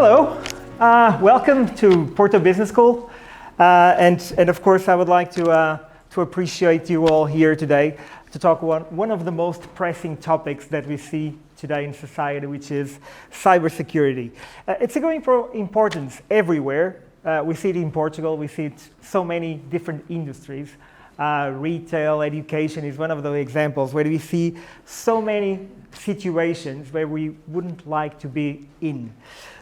Hello, welcome to Porto Business School, and of course I would like to appreciate you all here today to talk about one of the most pressing topics that we see today in society, which is cybersecurity. It's a growing importance everywhere. We see it in Portugal, we see it so many different industries. Retail, education is one of the examples where we see so many situations where we wouldn't like to be in.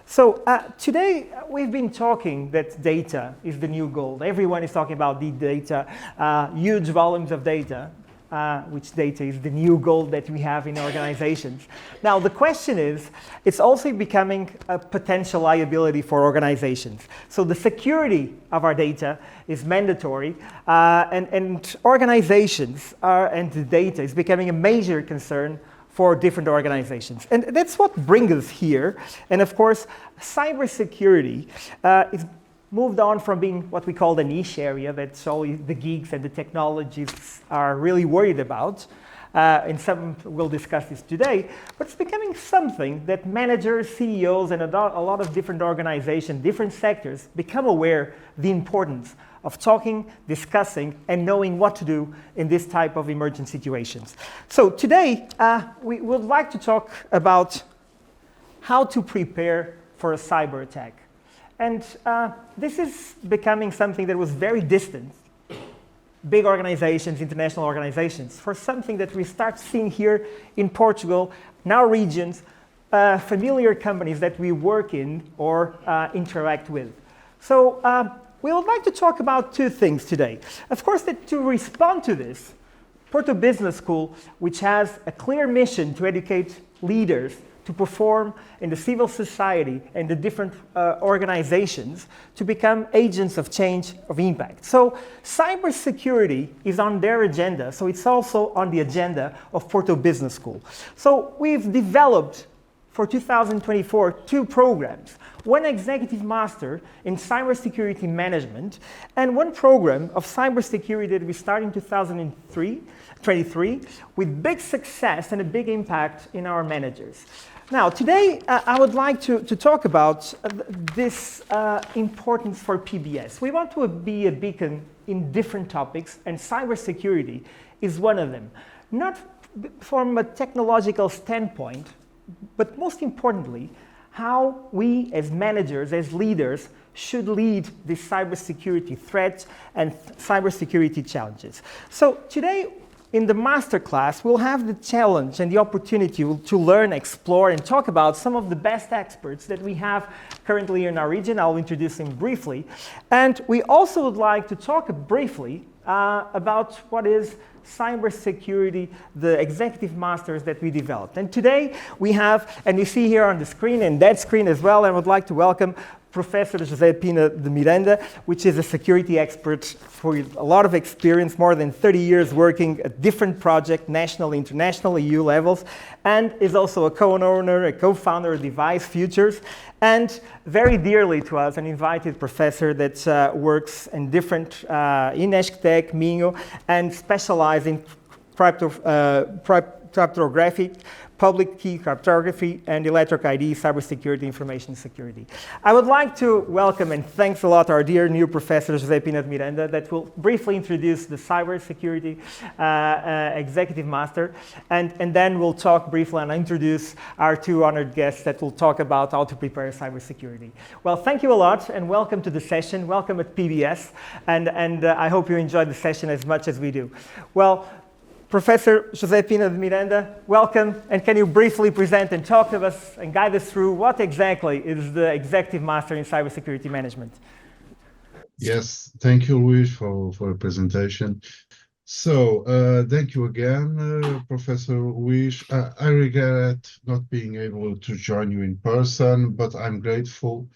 So today we've been talking that data is the new gold. Everyone is talking about the data, huge volumes of data, which data is the new gold that we have in organizations. Now the question is, it's also becoming a potential liability for organizations. So the security of our data is mandatory, and organizations and the data is becoming a major concern for different organizations. And that's what brings us here. And of course, cybersecurity is moved on from being what we call the niche area that's only the geeks and the technologists are really worried about. And some will discuss this today, but it's becoming something that managers, CEOs, and a lot of different organizations, different sectors become aware the importance of talking, discussing, and knowing what to do in this type of emergent situations. So today, we would like to talk about how to prepare for a cyber attack. And this is becoming something that was very distant, big organizations, international organizations, for something that we start seeing here in Portugal, in our regions, familiar companies that we work in or interact with. So we would like to talk about two things today. Of course, that to respond to this, Porto Business School, which has a clear mission to educate leaders to perform in the civil society and the different organizations to become agents of change, of impact. So cybersecurity is on their agenda, so it's also on the agenda of Porto Business School. So we've developed for 2024 two programs, one executive master in cybersecurity management and one program of cybersecurity that we started in 2023 with big success and a big impact in our managers. Now, today I would like to talk about this importance for PBS. We want to be a beacon in different topics, and cybersecurity is one of them. Not from a technological standpoint, but most importantly, how we as managers, as leaders, should lead these cybersecurity threats and cybersecurity challenges. So today, in the Masterclass, we'll have the challenge and the opportunity to learn, explore, and talk about some of the best experts that we have currently in our region. I'll introduce them briefly. And we also would like to talk briefly about what is cybersecurity, the executive masters that we developed. And today we have, and you see here on the screen and that screen as well, I would like to welcome Professor Zeferino de Miranda, which is a security expert for a lot of experience, more than 30 years working at different projects, national, international, EU levels, and is also a co-owner, a co-founder of Device Futures, and very dearly to us, an invited professor that works in different, in ESCTEC, Minho, and specializes in cryptography, public key cryptography, and electronic ID, cybersecurity, information security. I would like to welcome and thanks a lot our dear new professor, Zeferino de Miranda, that will briefly introduce the cybersecurity executive master, and then we'll talk briefly and introduce our two honored guests that will talk about how to prepare cybersecurity. Well, thank you a lot, and welcome to the session. Welcome at PBS, and I hope you enjoyed the session as much as we do. Well, Professor Zeferino de Miranda, welcome, and can you briefly present and talk to us and guide us through what exactly is the Executive Master in Cybersecurity Management? Yes, thank you, Luis, for the presentation. So, thank you again, Professor Luis. I regret not being able to join you in person, but I'm grateful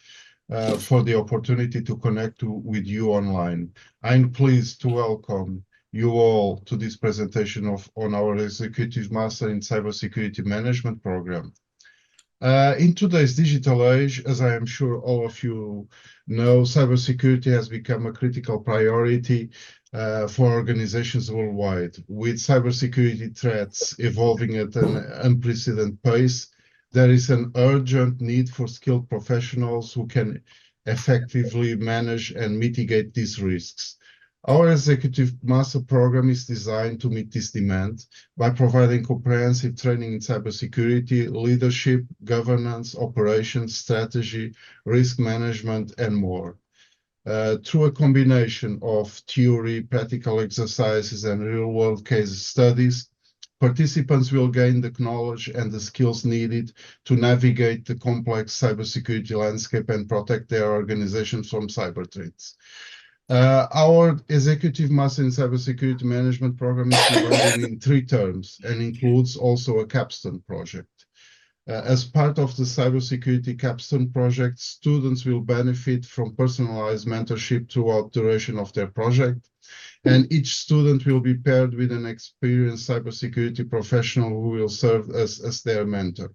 for the opportunity to connect with you online. I'm pleased to welcome you all to this presentation on our Executive Master in Cybersecurity Management program. In today's digital age, as I am sure all of you know, cybersecurity has become a critical priority for organizations worldwide. With cybersecurity threats evolving at an unprecedented pace, there is an urgent need for skilled professionals who can effectively manage and mitigate these risks. Our Executive Master Program is designed to meet this demand by providing comprehensive training in cybersecurity, leadership, governance, operations, strategy, risk management, and more. Through a combination of theory, practical exercises, and real-world case studies, participants will gain the knowledge and the skills needed to navigate the complex cybersecurity landscape and protect their organizations from cyber threats. Our Executive Master in Cybersecurity Management Program is divided in 3 terms and includes also a capstone project. As part of the Cybersecurity Capstone project, students will benefit from personalized mentorship throughout the duration of their project, and each student will be paired with an experienced cybersecurity professional who will serve as their mentor.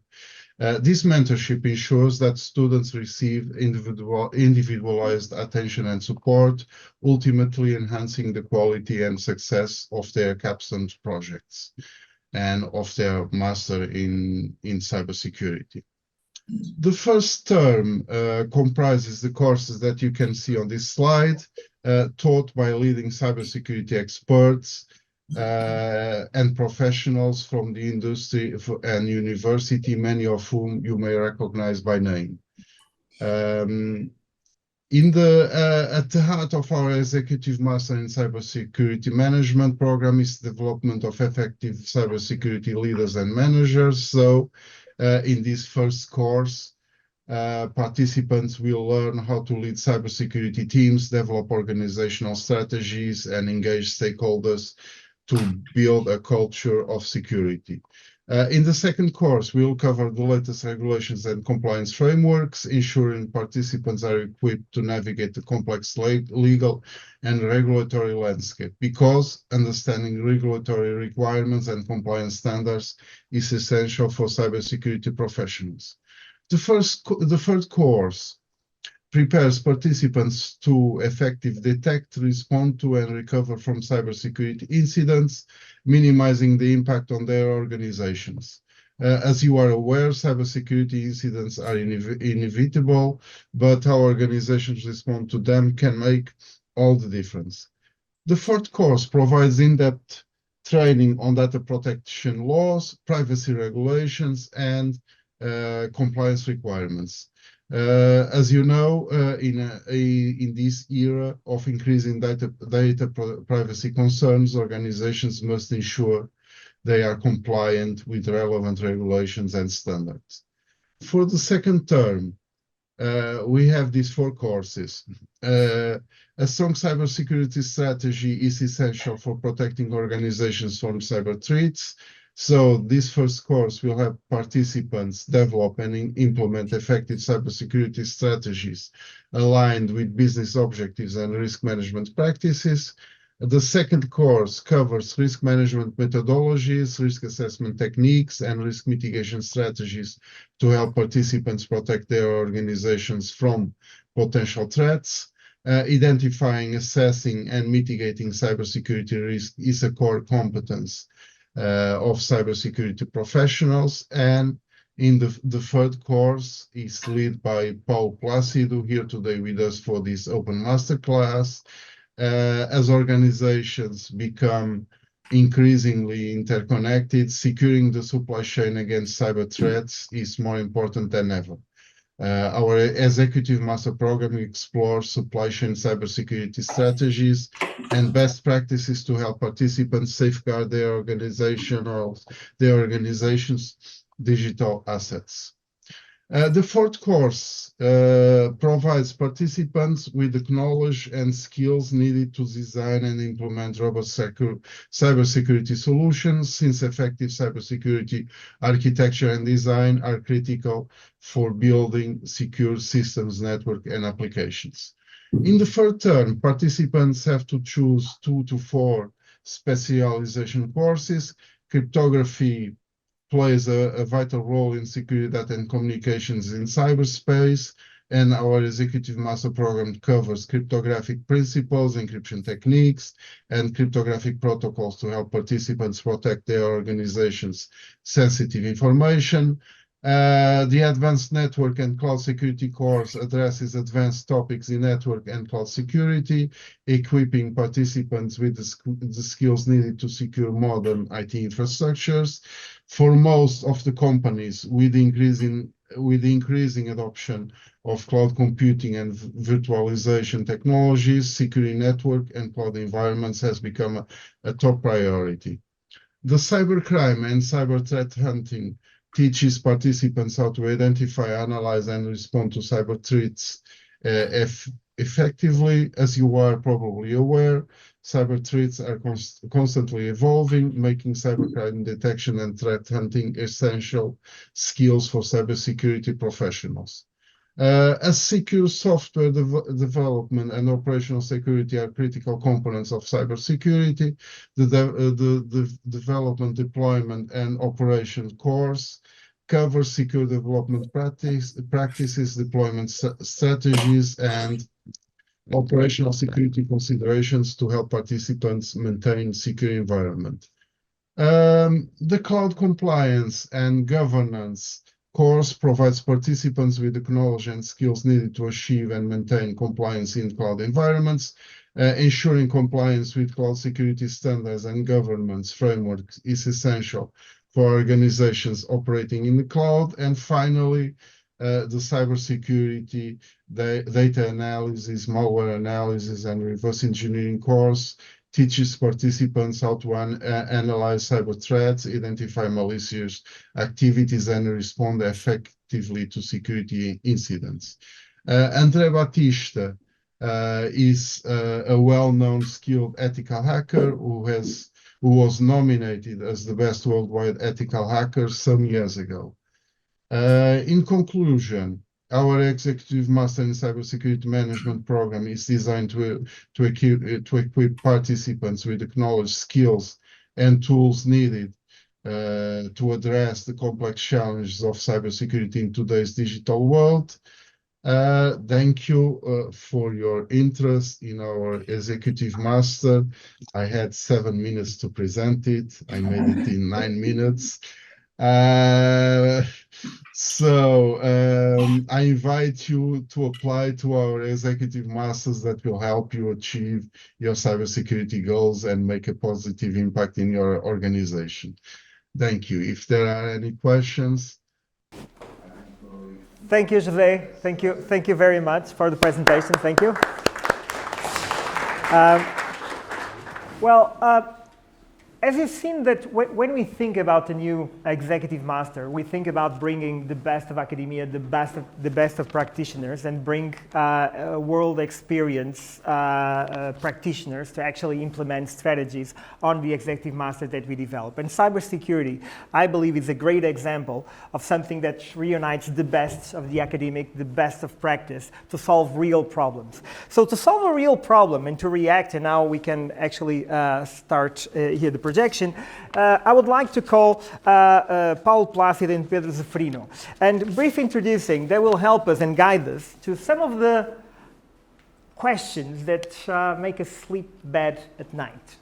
This mentorship ensures that students receive individualized attention and support, ultimately enhancing the quality and success of their capstone projects and of their master in cybersecurity. The first term comprises the courses that you can see on this slide, taught by leading cybersecurity experts and professionals from the industry and university, many of whom you may recognize by name. At the heart of our Executive Master in Cybersecurity Management Program is the development of effective cybersecurity leaders and managers. So in this first course, participants will learn how to lead cybersecurity teams, develop organizational strategies, and engage stakeholders to build a culture of security. In the second course, we'll cover the latest regulations and compliance frameworks, ensuring participants are equipped to navigate the complex legal and regulatory landscape, because understanding regulatory requirements and compliance standards is essential for cybersecurity professionals. The third course prepares participants to effectively detect, respond to, and recover from cybersecurity incidents, minimizing the impact on their organizations. As you are aware, cybersecurity incidents are inevitable, but how organizations respond to them can make all the difference. The fourth course provides in-depth training on data protection laws, privacy regulations, and compliance requirements. As you know, in this era of increasing data privacy concerns, organizations must ensure they are compliant with relevant regulations and standards. For the second term, we have these 4 courses. A strong cybersecurity strategy is essential for protecting organizations from cyber threats. So this first course will have participants develop and implement effective cybersecurity strategies aligned with business objectives and risk management practices. The second course covers risk management methodologies, risk assessment techniques, and risk mitigation strategies to help participants protect their organizations from potential threats. Identifying, assessing, and mitigating cybersecurity risk is a core competence of cybersecurity professionals, and in the third course is led by Paulo Plácido, here today with us for this open masterclass. As organizations become increasingly interconnected, securing the supply chain against cyber threats is more important than ever. Our Executive Master Program explores supply chain cybersecurity strategies and best practices to help participants safeguard their organization's digital assets. The fourth course provides participants with the knowledge and skills needed to design and implement robust cybersecurity solutions, since effective cybersecurity architecture and design are critical for building secure systems, network, and applications. In the third term, participants have to choose 2 to 4 specialization courses. Cryptography plays a vital role in security data and communications in cyberspace, and our Executive Master Program covers cryptographic principles, encryption techniques, and cryptographic protocols to help participants protect their organization's sensitive information. The Advanced Network and Cloud Security course addresses advanced topics in network and cloud security, equipping participants with the skills needed to secure modern IT infrastructures. For most of the companies, with the increasing adoption of cloud computing and virtualization technologies, securing network and cloud environments has become a top priority. The cybercrime and cyber threat hunting teaches participants how to identify, analyze, and respond to cyber threats effectively. As you are probably aware, cyber threats are constantly evolving, making cybercrime detection and threat hunting essential skills for cybersecurity professionals. As secure software development and operational security are critical components of cybersecurity, the development, deployment, and operation course covers secure development practices, deployment strategies, and operational security considerations to help participants maintain secure environment. The cloud compliance and governance course provides participants with the knowledge and skills needed to achieve and maintain compliance in cloud environments. Ensuring compliance with cloud security standards and governance frameworks is essential for organizations operating in the cloud. And finally, the cybersecurity, data analysis, malware analysis, and reverse engineering course teaches participants how to analyze cyber threats, identify malicious activities, and respond effectively to security incidents. André Batista is a well-known, skilled ethical hacker who was nominated as the best worldwide ethical hacker some years ago. In conclusion, our Executive Master in Cybersecurity Management program is designed to equip participants with the knowledge, skills, and tools needed to address the complex challenges of cybersecurity in today's digital world. Thank you for your interest in our Executive Master. I had 7 minutes to present it. I made it in 9 minutes. I invite you to apply to our Executive Masters that will help you achieve your cybersecurity goals and make a positive impact in your organization. Thank you. If there are any questions. Thank you, Jose. Thank you very much for the presentation. Thank you. As you've seen, that when we think about the new Executive Master, we think about bringing the best of academia, the best of practitioners, and bring world experience practitioners to actually implement strategies on the Executive Master that we develop. And cybersecurity, I believe, is a great example of something that reunites the best of the academic, the best of practice to solve real problems. So to solve a real problem and to react, and now we can actually start here the projection, I would like to call Paulo Plácido and Pedro Zeferino. And brief introducing, they will help us and guide us to some of the questions that make us sleep bad at night.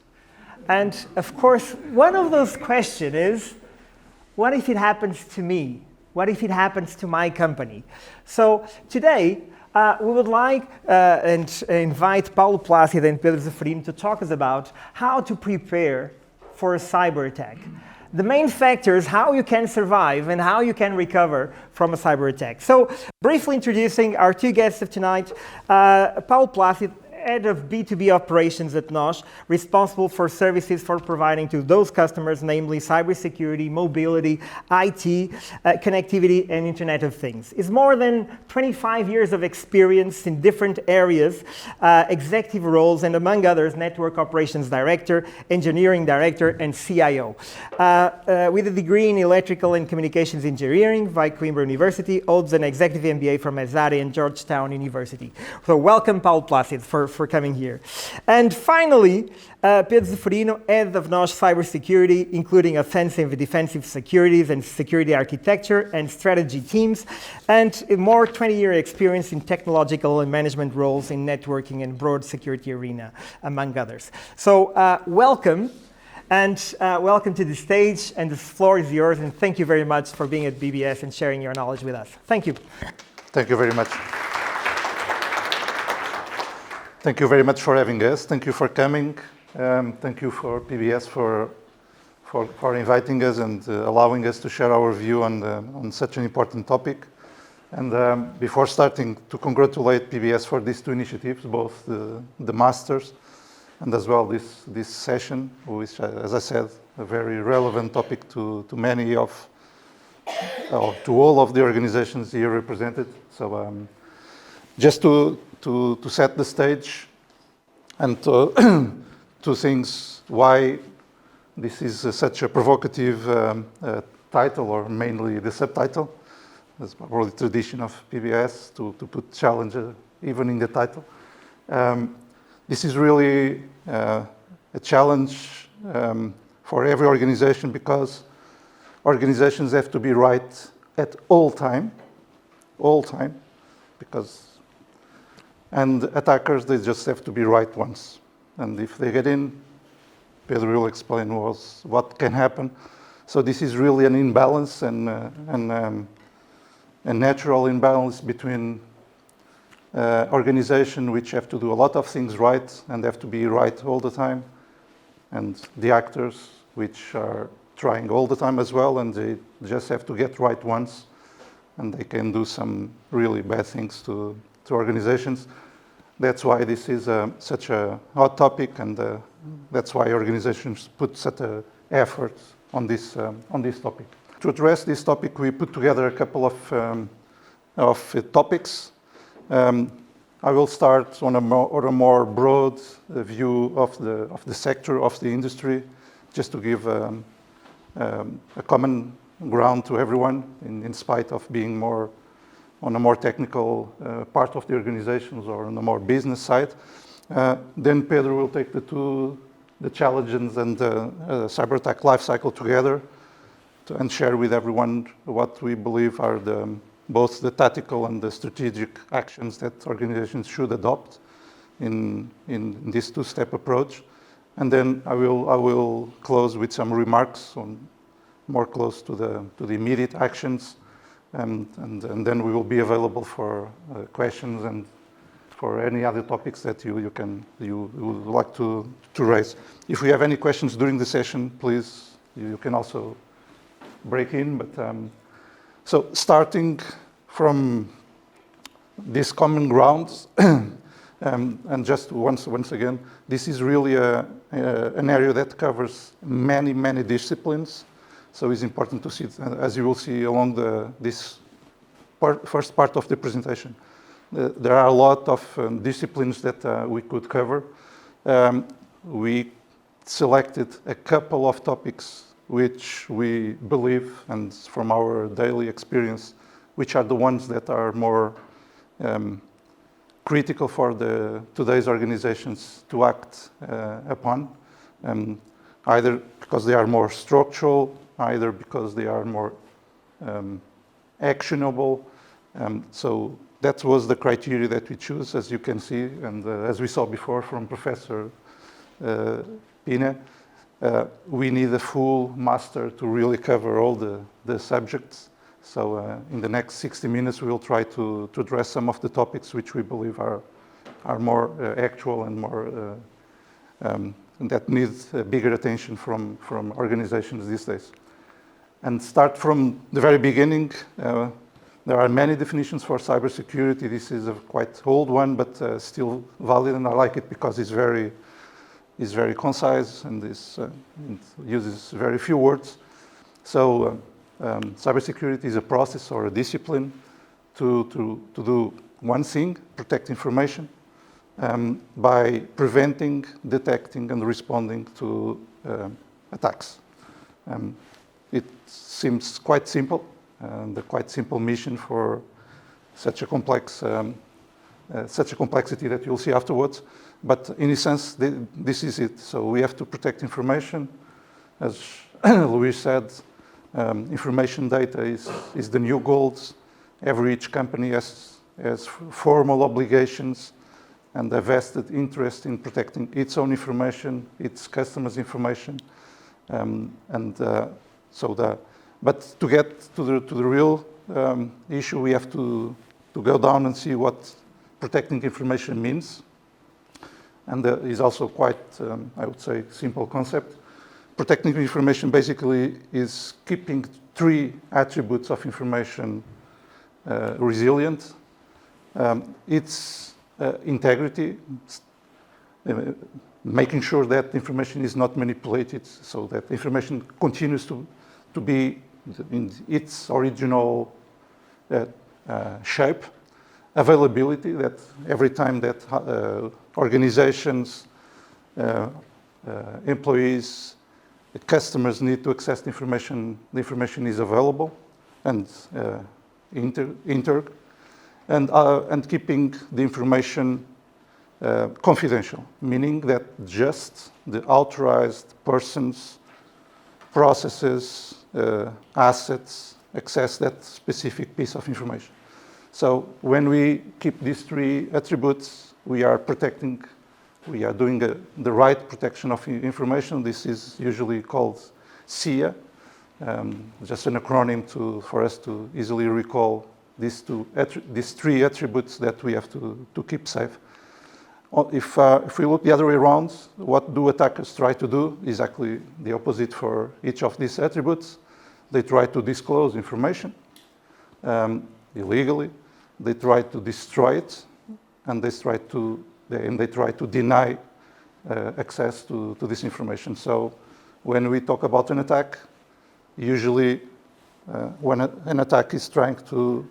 And of course, one of those questions is, what if it happens to me? What if it happens to my company? So today, we would like and invite Paulo Plácido and Pedro Zeferino to talk us about how to prepare for a cyber attack. The main factor is how you can survive and how you can recover from a cyber attack. So briefly introducing our two guests of tonight, Paulo Plácido, Head of B2B Operations at NOS, responsible for services for providing to those customers, namely cybersecurity, mobility, IT, connectivity, and Internet of Things. Is more than 25 years of experience in different areas, executive roles, and among others, Network Operations Director, Engineering Director, and CIO. With a degree in Electrical and Communications Engineering by Coimbra University, holds an Executive MBA from Mesari and Georgetown University. So welcome, Paulo Plácido, for coming here. And finally, Pedro Zeferino, Head of NOS Cybersecurity, including offensive and defensive securities and security architecture and strategy teams, and more 20-year experience in technological and management roles in networking and broad security arena, among others. So welcome. And welcome to the stage, and the floor is yours, and thank you very much for being at BBS and sharing your knowledge with us. Thank you. Thank you very much. Thank you very much for having us. Thank you for coming. Thank you for PBS for inviting us and allowing us to share our view on such an important topic. And before starting, to congratulate PBS for these two initiatives, both the Masters and as well this session, which, as I said, a very relevant topic to many to all of the organizations here represented. So just to set the stage and two things why this is such a provocative title, or mainly the subtitle. That's probably the tradition of PBS to put challenge even in the title. This is really a challenge for every organization, because organizations have to be right at all time, and attackers, they just have to be right once. And if they get in, Pedro will explain what can happen. So this is really an imbalance and a natural imbalance between organizations which have to do a lot of things right and have to be right all the time, and the actors which are trying all the time as well, and they just have to get right once, and they can do some really bad things to organizations. That's why this is such a hot topic, and that's why organizations put such an effort on this topic. To address this topic, we put together a couple of topics. I will start on a more broad view of the sector, of the industry, just to give a common ground to everyone, in spite of being more on a more technical part of the organizations or on the more business side. Then Pedro will take the challenges and the cyber attack lifecycle together and share with everyone what we believe are both the tactical and the strategic actions that organizations should adopt in this two-step approach. And then I will close with some remarks on more close to the immediate actions, and then we will be available for questions and for any other topics that you would like to raise. If we have any questions during the session, please, you can also break in. But so starting from this common ground, and just once again, this is really an area that covers many disciplines. So it's important to see, as you will see along this first part of the presentation, there are a lot of disciplines that we could cover. We selected a couple of topics which we believe, and from our daily experience, which are the ones that are more critical for today's organizations to act upon, either because they are more structural, either because they are more actionable. So that was the criteria that we choose, as you can see, and as we saw before from Professor Pina. We need a full master to really cover all the subjects. So in the next 60 minutes, we will try to address some of the topics which we believe are more actual and more that needs bigger attention from organizations these days. And start from the very beginning. There are many definitions for cybersecurity. This is a quite old one, but still valid, and I like it because it's very concise and it uses very few words. So cybersecurity is a process or a discipline to do one thing: protect information by preventing, detecting, and responding to attacks. It seems quite simple, and a quite simple mission for such a complex, such a complexity that you'll see afterwards. But in a sense, this is it. So we have to protect information. As Luis said, information data is the new gold. Each company has formal obligations and a vested interest in protecting its own information, its customers' information. But to get to the real issue, we have to go down and see what protecting information means. And is also quite, I would say, simple concept. Protecting information basically is keeping 3 attributes of information resilient. It's integrity, making sure that information is not manipulated, so that information continues to be in its original shape. Availability, that every time that organizations, employees, customers need to access the information is available and and keeping the information confidential, meaning that just the authorized persons, processes, assets access that specific piece of information. So when we keep these 3 attributes, we are doing the right protection of information. This is usually called SIA, just an acronym for us to easily recall these 3 attributes that we have to keep safe. If we look the other way around, what do attackers try to do? Exactly the opposite for each of these attributes. They try to disclose information illegally. They try to destroy it, and they try to deny access to this information. So when we talk about an attack, usually when an attack is trying to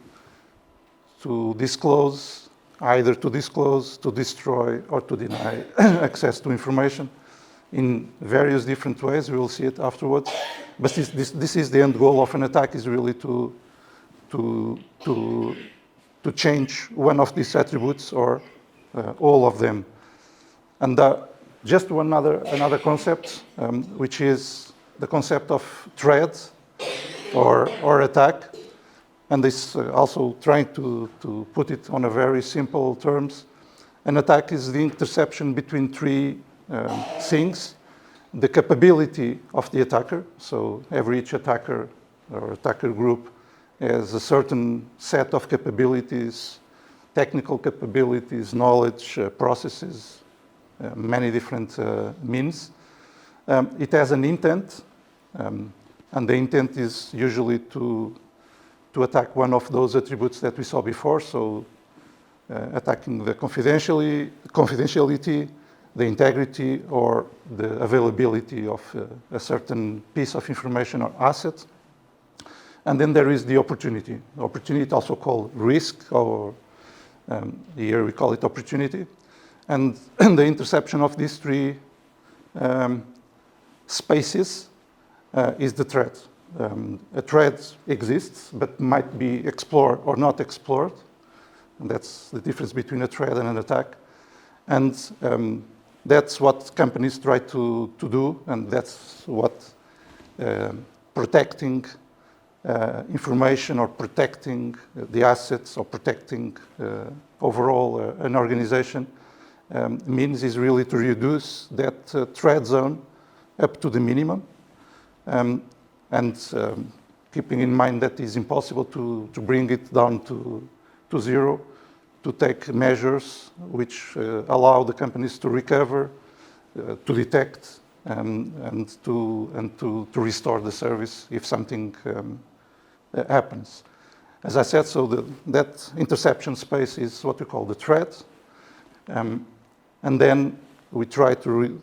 disclose, either to disclose, to destroy, or to deny access to information in various different ways. We will see it afterwards. But this is the end goal of an attack, is really to change one of these attributes or all of them. And just another concept, which is the concept of threat or attack. And this also trying to put it on a very simple terms. An attack is the interception between 3 things. The capability of the attacker. So each attacker or attacker group has a certain set of capabilities, technical capabilities, knowledge, processes, many different means. It has an intent, and the intent is usually to attack one of those attributes that we saw before, so attacking the confidentiality, the integrity, or the availability of a certain piece of information or asset. And then there is the opportunity. Opportunity, also called risk, or here we call it opportunity. And the interception of these 3 spaces is the threat. A threat exists, but might be explored or not explored. And that's the difference between a threat and an attack. And that's what companies try to do, and that's what protecting information or protecting the assets or protecting overall an organization means, is really to reduce that threat zone up to the minimum. And keeping in mind that it's impossible to bring it down to 0, to take measures which allow the companies to recover, to detect, and to restore the service if something happens. As I said, so that interception space is what we call the threat. And then we try to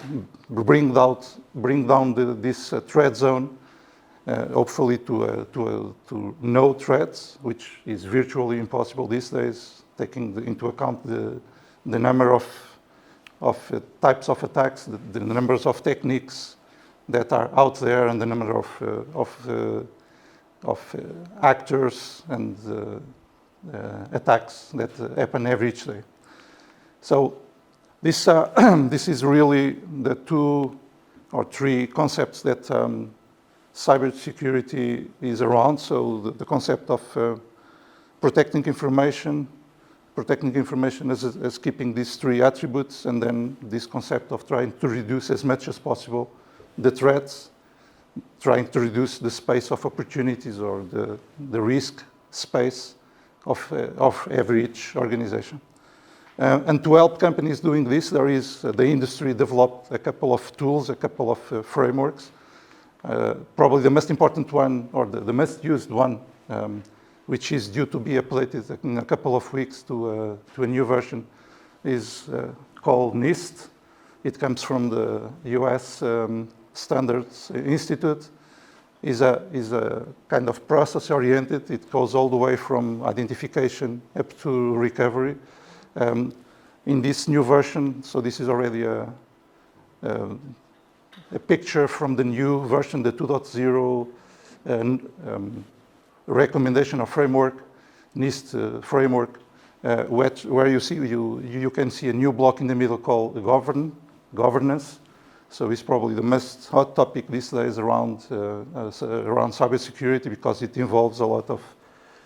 bring down this threat zone, hopefully to no threats, which is virtually impossible these days, taking into account the number of types of attacks, the numbers of techniques that are out there, and the number of actors and attacks that happen each day. So this is really the 2 or 3 concepts that cybersecurity is around. So the concept of protecting information as keeping these 3 attributes, and then this concept of trying to reduce as much as possible the threats, trying to reduce the space of opportunities or the risk space of each organization. And to help companies doing this, the industry developed a couple of tools, a couple of frameworks. Probably the most important one, or the most used one, which is due to be updated in a couple of weeks to a new version, is called NIST. It comes from the US Standards Institute. Is a kind of process-oriented. It goes all the way from identification up to recovery. In this new version, so this is already a picture from the new version, the 2.0 recommendation or framework, NIST framework, where you can see a new block in the middle called governance. So it's probably the most hot topic these days around cybersecurity, because it involves a lot of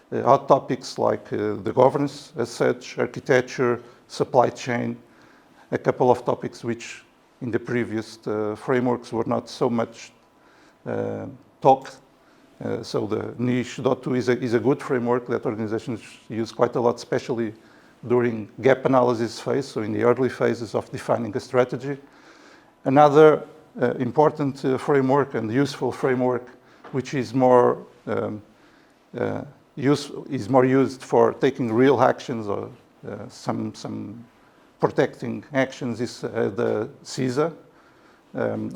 hot topics like the governance as such, architecture, supply chain, a couple of topics which in the previous frameworks were not so much talked. So the niche.2 is a good framework that organizations use quite a lot, especially during gap analysis phase, so in the early phases of defining a strategy. Another important framework and useful framework, which is more used for taking real actions or some protecting actions, is the CISA,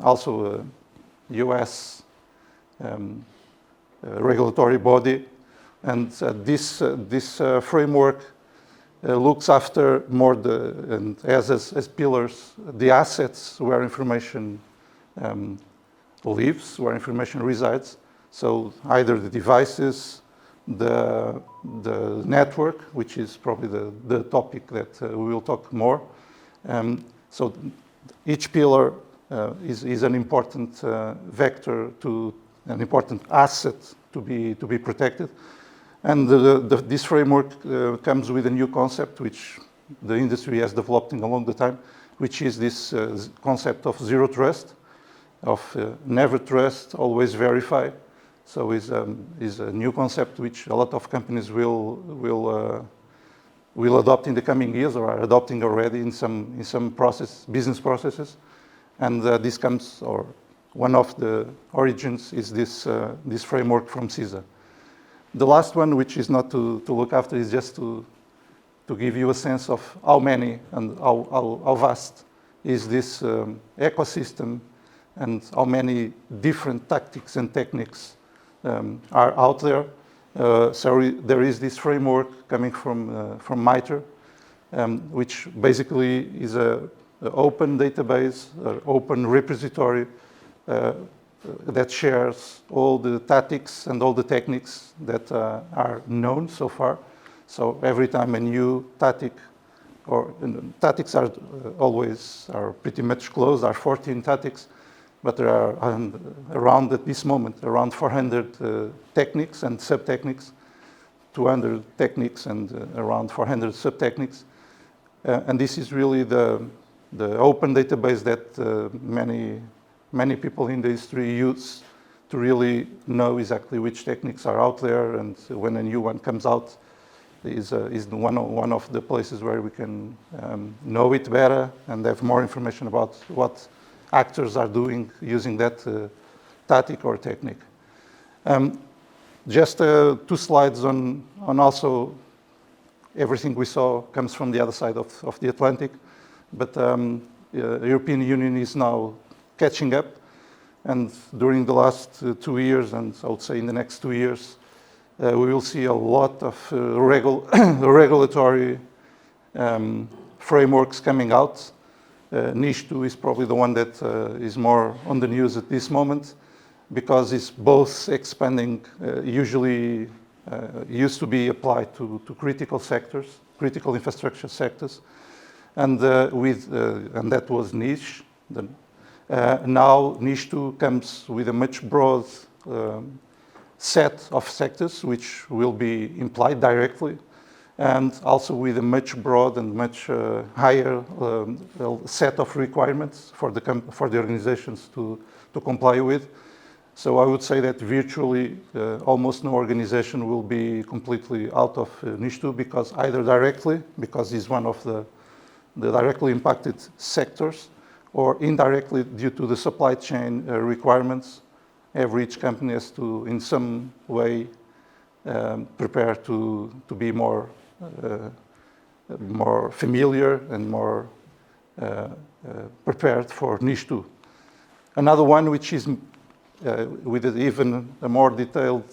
also a US regulatory body. And this framework looks after more and has as pillars the assets where information lives, where information resides. So either the devices, the network, which is probably the topic that we will talk more. So each pillar is an important vector, an important asset to be protected. And this framework comes with a new concept, which the industry has developed along the time, which is this concept of zero trust, of never trust, always verify. So is a new concept which a lot of companies will adopt in the coming years, or are adopting already in some business processes. And this comes, or one of the origins is this framework from CISA. The last one, which is not to look after, is just to give you a sense of how many and how vast is this ecosystem, and how many different tactics and techniques are out there. So there is this framework coming from MITRE, which basically is an open database, open repository that shares all the tactics and all the techniques that are known so far. So every time a new tactic, or tactics are pretty much closed, are 14 tactics, but there are around at this moment around 400 techniques and sub-techniques, 200 techniques and around 400 sub-techniques. And this is really the open database that many people in the industry use to really know exactly which techniques are out there, and when a new one comes out, is one of the places where we can know it better and have more information about what actors are doing using that tactic or technique. Just 2 slides on also everything we saw comes from the other side of the Atlantic, but the European Union is now catching up, and during the last 2 years, and I would say in the next 2 years, we will see a lot of regulatory frameworks coming out. NIST2 is probably the one that is more on the news at this moment, because it's both expanding, usually used to be applied to critical sectors, critical infrastructure sectors, and that was niche. Now NIST2 comes with a much broad set of sectors which will be implied directly, and also with a much broad and much higher set of requirements for the organizations to comply with. So I would say that virtually almost no organization will be completely out of NIS2 because either directly, because it's one of the directly impacted sectors, or indirectly due to the supply chain requirements. Each company has to, in some way, prepare to be more familiar and more prepared for NIS2. Another one which is with even more detailed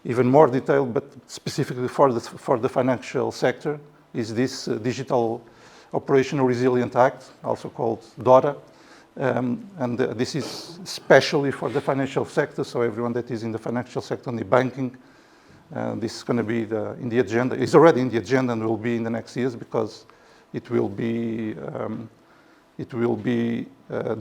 even more detailed, but specifically for the financial sector, is this Digital Operational Resilience Act, also called DORA. This is especially for the financial sector, so everyone that is in the financial sector, in the banking, this is going to be in the agenda. It's already in the agenda and will be in the next years because it will be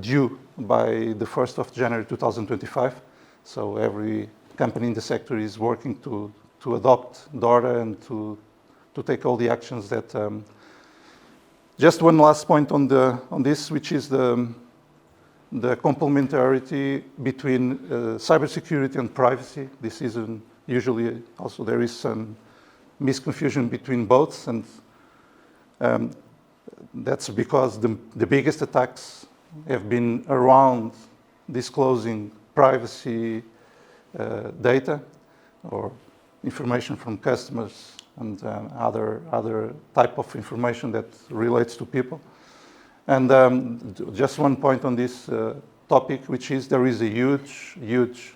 due by the 1st of January 2025. So every company in the sector is working to adopt DORA and to take all the actions that. Just one last point on this, which is the complementarity between cybersecurity and privacy. This is usually also there is some misconfusion between both, and that's because the biggest attacks have been around disclosing privacy data or information from customers and other type of information that relates to people. And just one point on this topic, which is there is a huge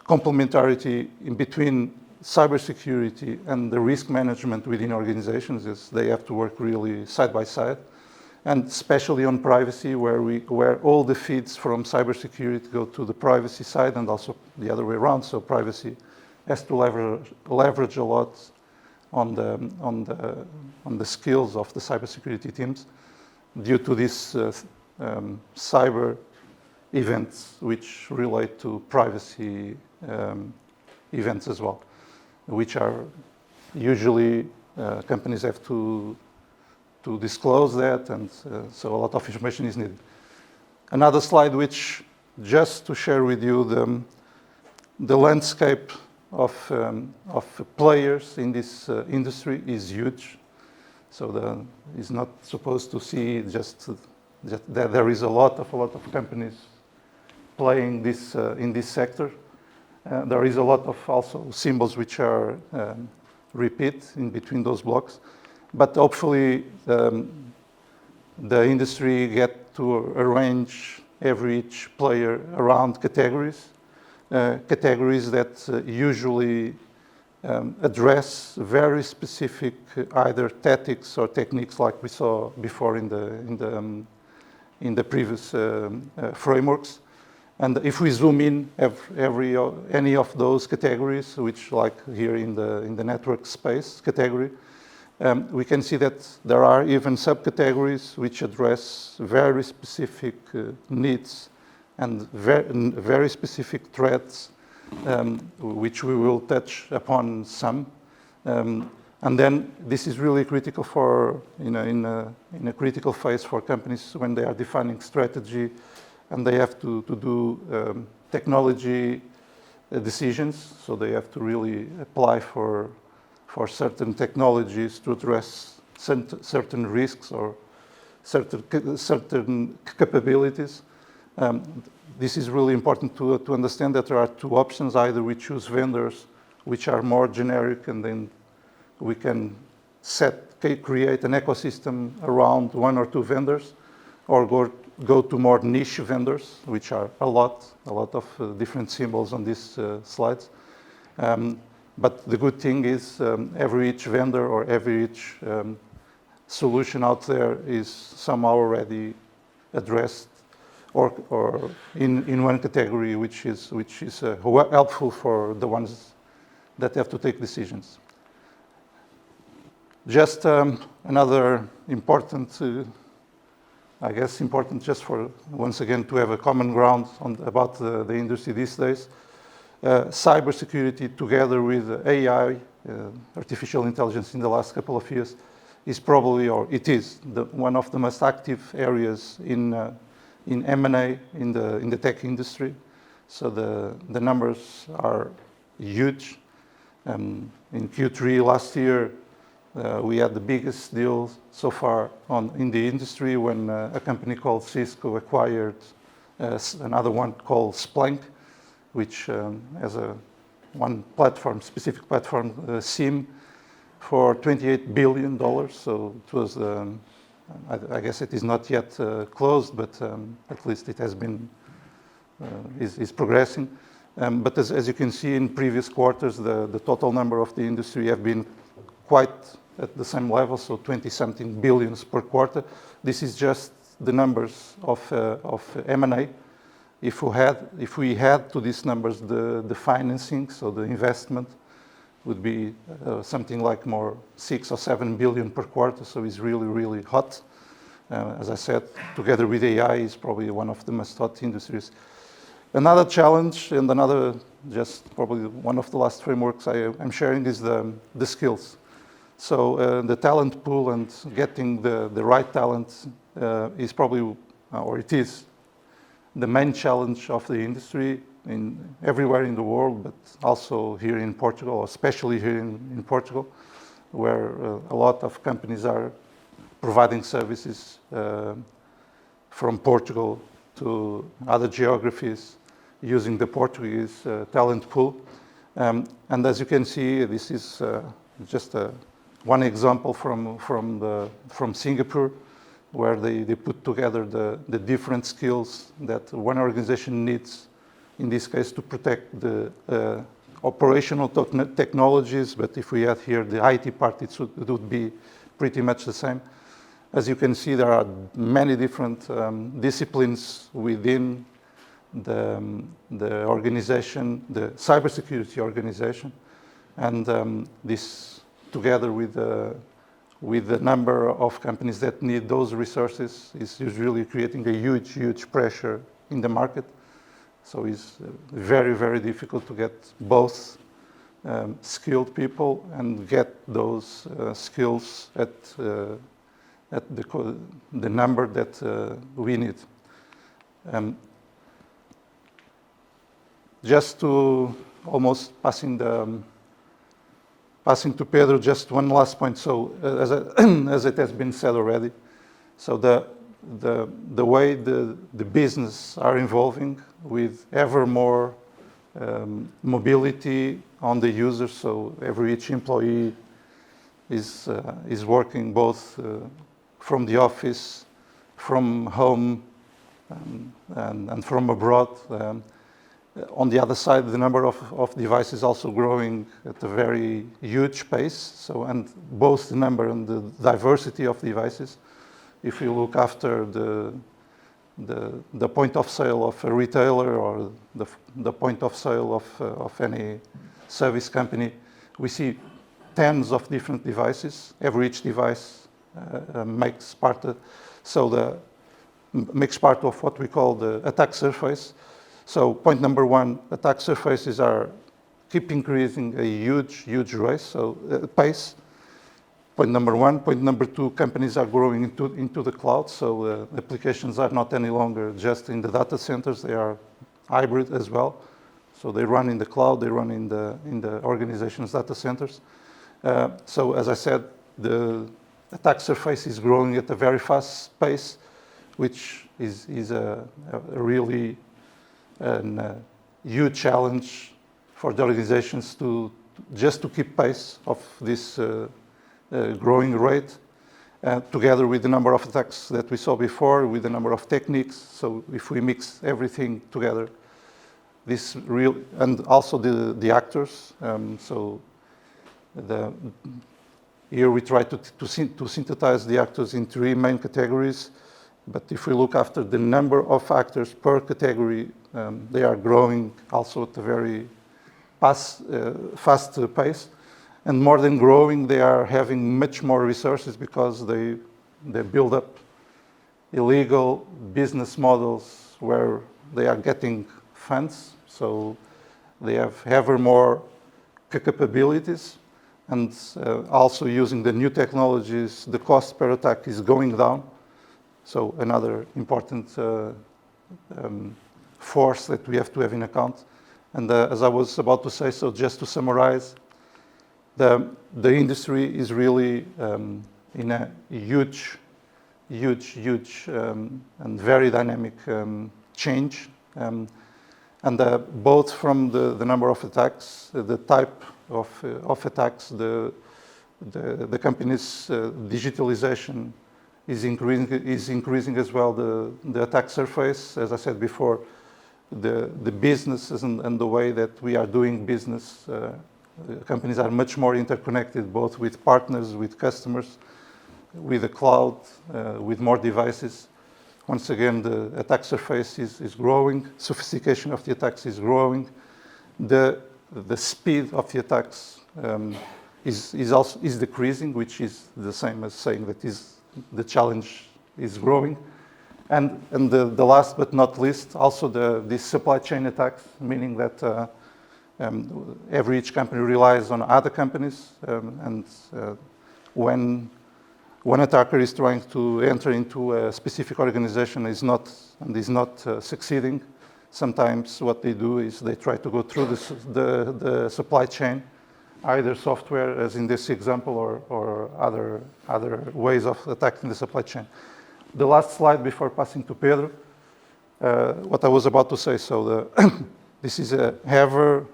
complementarity in between cybersecurity and the risk management within organizations. Is they have to work really side by side, and especially on privacy, where all the feeds from cybersecurity go to the privacy side, and also the other way around. So privacy has to leverage a lot on the skills of the cybersecurity teams due to these cyber events which relate to privacy events as well, which are usually companies have to disclose that, and so a lot of information is needed. Another slide, which just to share with you the landscape of players in this industry is huge. So it's not supposed to see just that there is a lot of companies playing this in this sector. There is a lot of also symbols which are repeat in between those blocks, but hopefully the industry get to arrange each player around categories that usually address very specific either tactics or techniques, like we saw before in the previous frameworks. And if we zoom in any of those categories, which like here in the network space category, we can see that there are even subcategories which address very specific needs and very specific threats, which we will touch upon some. And then this is really critical for in a critical phase for companies when they are defining strategy and they have to do technology decisions. So they have to really apply for certain technologies to address certain risks or certain capabilities. This is really important to understand that there are two options. Either we choose vendors which are more generic, and then we can create an ecosystem around one or two vendors, or go to more niche vendors, which are a lot of different symbols on these slides. But the good thing is each vendor or each solution out there is somehow already addressed or in one category, which is helpful for the ones that have to take decisions. Just another important, I guess important just for, once again, to have a common ground about the industry these days. Cybersecurity together with AI, artificial intelligence in the last couple of years, is probably, or it is, one of the most active areas in in M&A in the tech industry. So the numbers are huge. In Q3 last year, we had the biggest deal so far in the industry when a company called Cisco acquired another one called Splunk, which has one platform, specific platform, SIM, for $28 billion. So it was, I guess it is not yet closed, but at least it has been, is progressing. But as you can see in previous quarters, the total number of the industry have been quite at the same level, so 20-something billions per quarter. This is just the numbers of M&A. If we had to these numbers the financing, so the investment would be something like more 6 or 7 billion per quarter. So it's really, really hot. As I said, together with AI, is probably one of the most hot industries. Another challenge and another, just probably one of the last frameworks I'm sharing is the skills. So the talent pool and getting the right talent is probably, or it is, the main challenge of the industry everywhere in the world, but also here in Portugal, especially here in Portugal, where a lot of companies are providing services from Portugal to other geographies using the Portuguese talent pool. And as you can see, this is just one example from Singapore, where they put together the different skills that one organization needs, in this case, to protect the operational technologies. But if we add here the IT part, it would be pretty much the same. As you can see, there are many different disciplines within the organization, the cybersecurity organization. And this, together with the number of companies that need those resources, is really creating a huge, huge pressure in the market. So it's very, very difficult to get both skilled people and get those skills at the number that we need. Just to almost passing to Pedro, just one last point. So as it has been said already, so the way the business are evolving with ever more mobility on the user. So each employee is working both from the office, from home, and from abroad. On the other side, the number of devices also growing at a very huge pace. So, and both the number and the diversity of devices. If you look after the point of sale of a retailer or the point of sale of any service company, we see tens of different devices. Each device makes part of what we call the attack surface. So point number one, attack surfaces keep increasing a huge, huge pace. Point number one. Point number two, companies are growing into the cloud. So applications are not any longer just in the data centers. They are hybrid as well. So they run in the cloud, they run in the organization's data centers. So as I said, the attack surface is growing at a very fast pace, which is a really huge challenge for the organizations to keep pace of this growing rate, together with the number of attacks that we saw before, with the number of techniques. So if we mix everything together, and also the actors. Here we try to synthesize the actors in three main categories. But if we look after the number of actors per category, they are growing also at a very fast pace. And more than growing, they are having much more resources because they build up illegal business models where they are getting funds. So they have ever more capabilities. And also using the new technologies, the cost per attack is going down. So another important force that we have to have in account. And as I was about to say, so just to summarize, the industry is really in a huge and very dynamic change. And both from the number of attacks, the type of attacks, the company's digitalization is increasing as well, the attack surface. As I said before, the businesses and the way that we are doing business, companies are much more interconnected, both with partners, with customers, with the cloud, with more devices. Once again, the attack surface is growing, sophistication of the attacks is growing, the speed of the attacks is decreasing, which is the same as saying that the challenge is growing. And the last but not least, also the supply chain attacks, meaning that each company relies on other companies, and when one attacker is trying to enter into a specific organization is not succeeding, sometimes what they do is they try to go through the supply chain, either software, as in this example, or other ways of attacking the supply chain. The last slide before passing to Pedro, what I was about to say. So this is a ever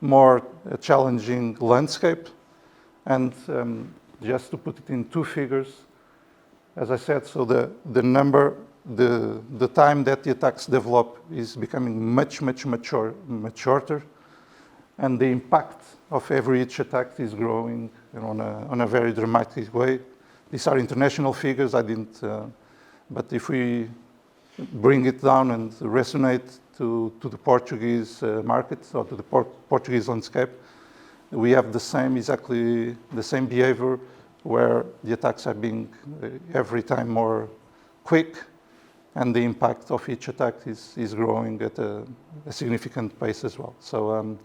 more challenging landscape, and just to put it in two figures, as I said, so the time that the attacks develop is becoming much shorter, and the impact of each attack is growing on a very dramatic way. These are international figures. I didn't, but if we bring it down and resonate to the Portuguese market or to the Portuguese landscape, we have exactly the same behavior, where the attacks are being every time more quick, and the impact of each attack is growing at a significant pace as well. So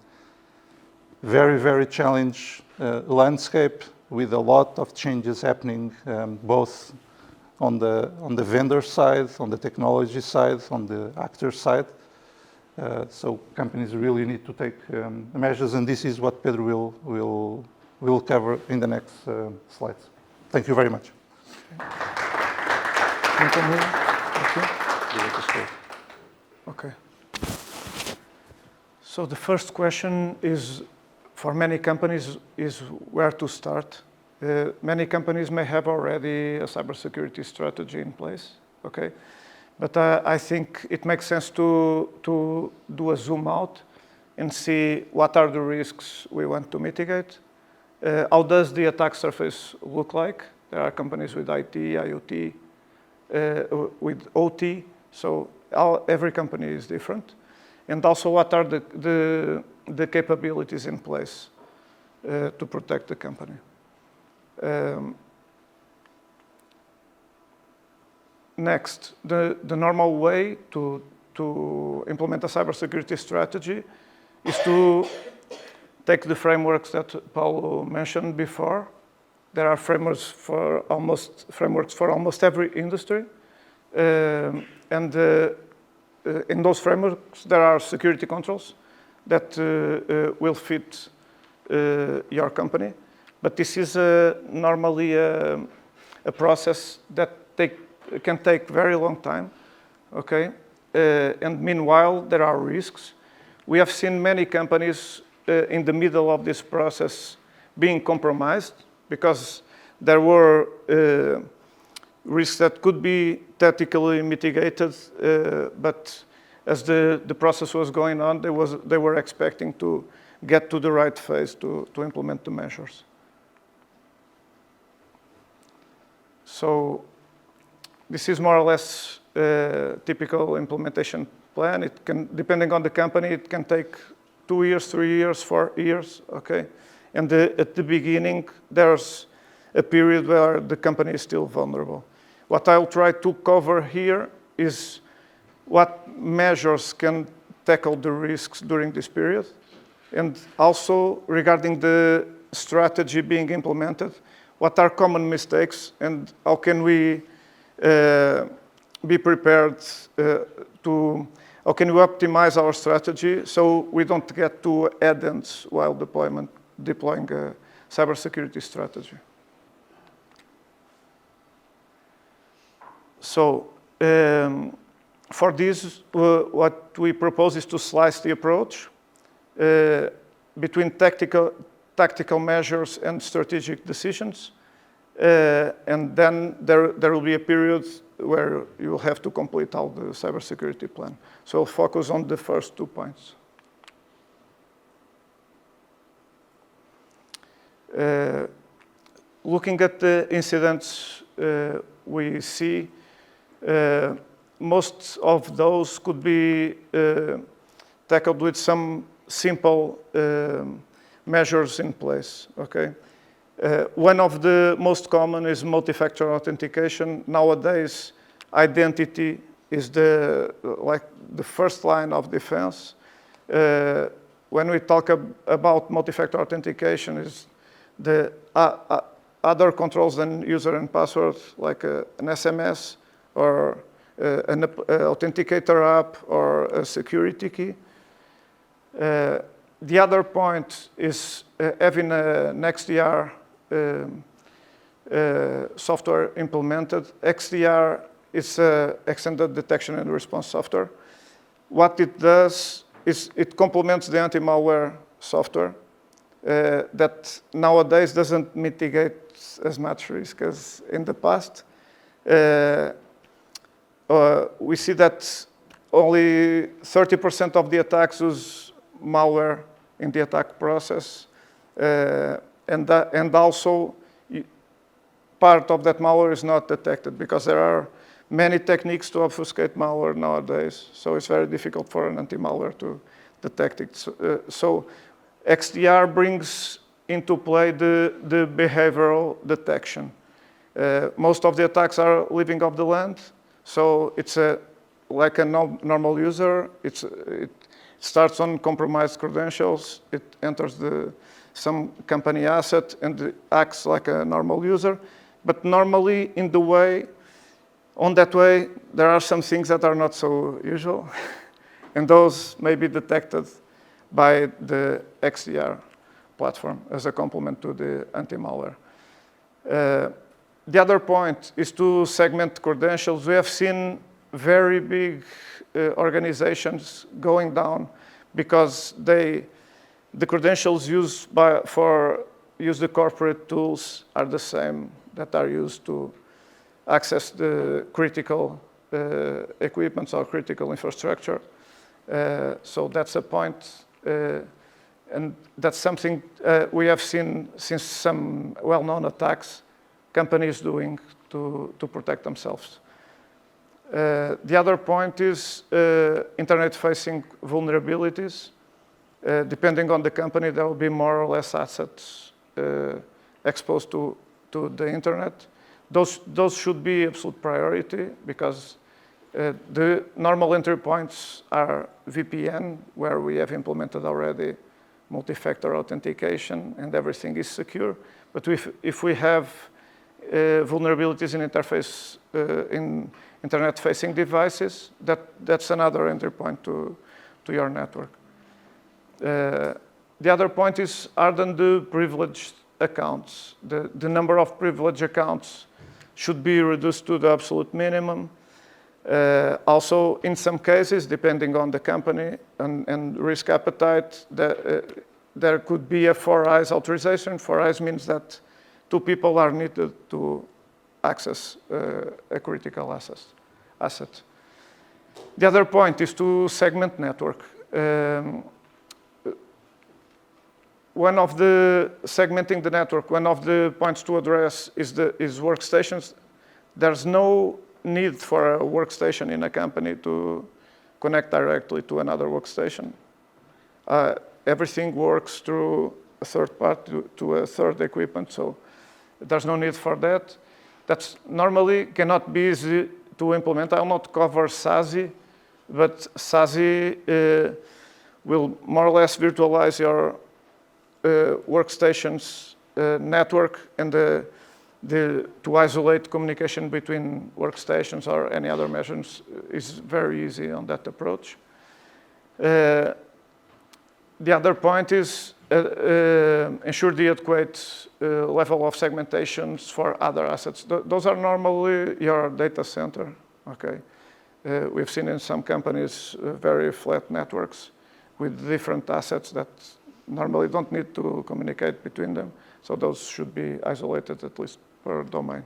very challenging landscape with a lot of changes happening, both on the vendor side, on the technology side, on the actor side. So companies really need to take measures, and this is what Pedro will cover in the next slides. Thank you very much. Okay. So the first question is, for many companies, is where to start. Many companies may have already a cybersecurity strategy in place, okay? But I think it makes sense to do a zoom out and see what are the risks we want to mitigate. How does the attack surface look like? There are companies with IT, IoT, with OT, so every company is different. And also, what are the capabilities in place to protect the company? Next, the normal way to implement a cybersecurity strategy is to take the frameworks that Paulo mentioned before. There are frameworks for almost every industry, and in those frameworks there are security controls that will fit your company. But this is normally a process that can take very long time, okay? And meanwhile, there are risks. We have seen many companies in the middle of this process being compromised because there were risks that could be tactically mitigated, but as the process was going on, they were expecting to get to the right phase to implement the measures. So this is more or less a typical implementation plan. It can, depending on the company, it can take 2 years, 3 years, 4 years, okay? And at the beginning, there's a period where the company is still vulnerable. What I'll try to cover here is what measures can tackle the risks during this period, and also regarding the strategy being implemented, what are common mistakes and how can we be prepared to, how can we optimize our strategy so we don't get to add-ins while deploying a cybersecurity strategy. So for this, what we propose is to slice the approach between tactical measures and strategic decisions. And then there will be a period where you will have to complete all the cybersecurity plan. So I'll focus on the first 2 points. Looking at the incidents we see, most of those could be tackled with some simple measures in place, okay? One of the most common is multi-factor authentication. Nowadays, identity is the first line of defense. When we talk about multi-factor authentication, is the other controls than user and password, like an SMS or an authenticator app or a security key. The other point is having an XDR software implemented. XDR is extended detection and response software. What it does is it complements the anti-malware software that nowadays doesn't mitigate as much risk as in the past. We see that only 30% of the attacks use malware in the attack process. And also, part of that malware is not detected because there are many techniques to obfuscate malware nowadays. So it's very difficult for an anti-malware to detect it. So XDR brings into play the behavioral detection. Most of the attacks are living off the land. So it's like a normal user. It starts on compromised credentials. It enters some company asset and it acts like a normal user. But normally, on that way, there are some things that are not so usual. And those may be detected by the XDR platform as a complement to the anti-malware. The other point is to segment credentials. We have seen very big organizations going down because the credentials used for the corporate tools are the same that are used to access the critical equipments or critical infrastructure. So that's a point. And that's something we have seen since some well-known attacks companies doing to protect themselves. The other point is internet-facing vulnerabilities. Depending on the company, there will be more or less assets exposed to the internet. Those should be absolute priority because the normal entry points are VPN, where we have implemented already multi-factor authentication and everything is secure. But if we have vulnerabilities in internet-facing devices, that's another entry point to your network. The other point is harden the privileged accounts. The number of privileged accounts should be reduced to the absolute minimum. Also, in some cases, depending on the company and risk appetite, there could be a 4 eyes authorization. 4 eyes means that 2 people are needed to access a critical asset. The other point is to segment network. One of the segmenting the network, one of the points to address is workstations. There's no need for a workstation in a company to connect directly to another workstation. Everything works through a third party to a third equipment, so there's no need for that. That's normally cannot be easy to implement. I'll not cover SASE, but SASE will more or less virtualize your workstation's network, and to isolate communication between workstations or any other measures is very easy on that approach. The other point is ensure the adequate level of segmentations for other assets. Those are normally your data center. Okay, we've seen in some companies very flat networks with different assets that normally don't need to communicate between them. So those should be isolated at least per domain.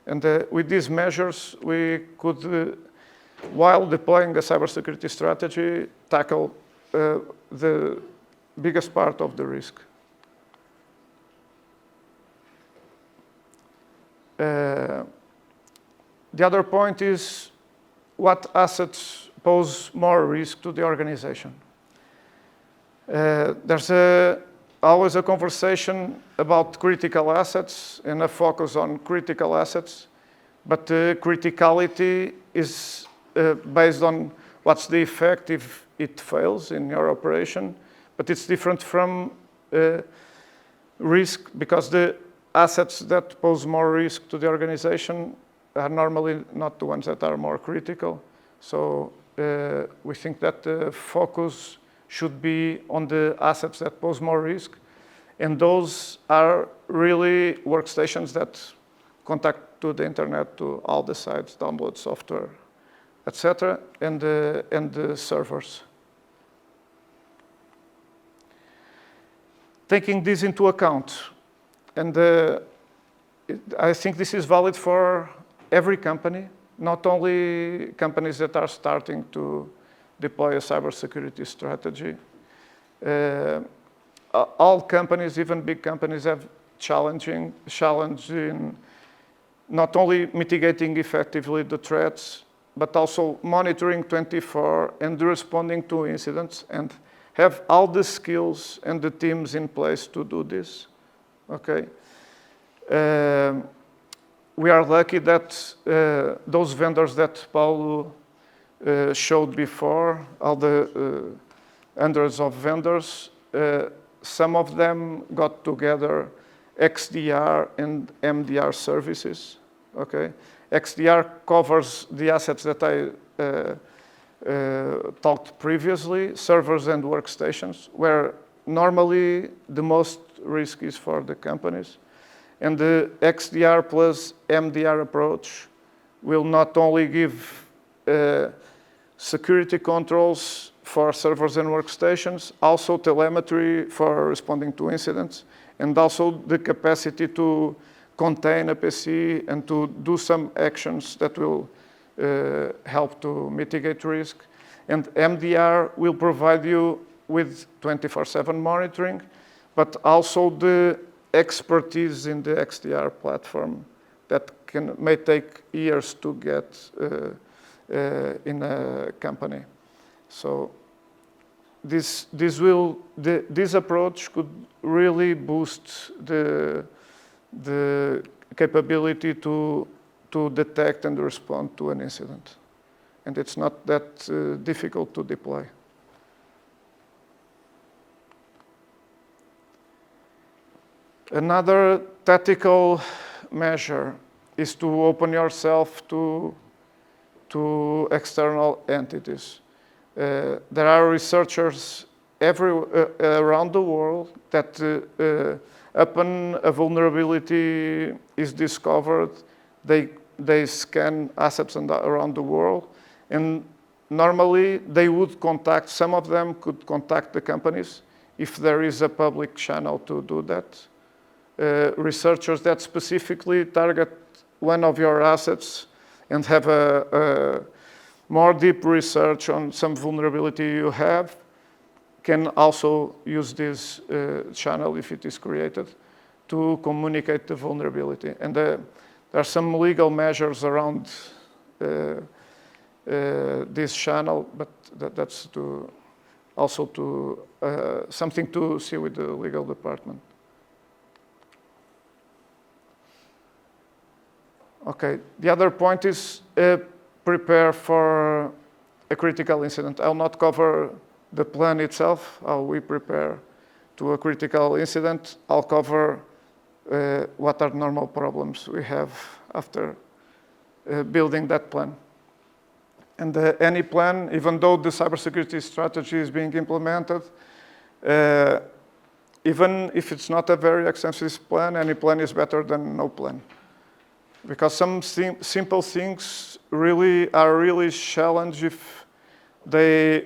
And with these measures, we could, while deploying a cybersecurity strategy, tackle the biggest part of the risk. The other point is what assets pose more risk to the organization. There's always a conversation about critical assets and a focus on critical assets, but criticality is based on what's the effect if it fails in your operation, but it's different from risk because the assets that pose more risk to the organization are normally not the ones that are more critical. So we think that the focus should be on the assets that pose more risk. And those are really workstations that contact to the internet, to all the sites, download software, etc., and the servers. Taking this into account, and I think this is valid for every company, not only companies that are starting to deploy a cybersecurity strategy. All companies, even big companies, have challenge in not only mitigating effectively the threats, but also monitoring 24 and responding to incidents, and have all the skills and the teams in place to do this. Okay. We are lucky that those vendors that Paulo showed before, all the hundreds of vendors, some of them got together XDR and MDR services. Okay, XDR covers the assets that I talked previously, servers and workstations, where normally the most risk is for the companies. And the XDR plus MDR approach will not only give security controls for servers and workstations, also telemetry for responding to incidents, and also the capacity to contain a PC and to do some actions that will help to mitigate risk. And MDR will provide you with 24/7 monitoring, but also the expertise in the XDR platform that may take years to get in a company. So this approach could really boost the capability to detect and respond to an incident. And it's not that difficult to deploy. Another tactical measure is to open yourself to external entities. There are researchers around the world that upon a vulnerability is discovered, they scan assets around the world, and normally they would contact, some of them could contact the companies if there is a public channel to do that. Researchers that specifically target one of your assets and have a more deep research on some vulnerability you have can also use this channel, if it is created, to communicate the vulnerability. And there are some legal measures around this channel, but that's something to see with the legal department. Okay, the other point is prepare for a critical incident. I'll not cover the plan itself, how we prepare to a critical incident. I'll cover what are normal problems we have after building that plan. And any plan, even though the cybersecurity strategy is being implemented, even if it's not a very extensive plan, any plan is better than no plan. Because some simple things are really challenging if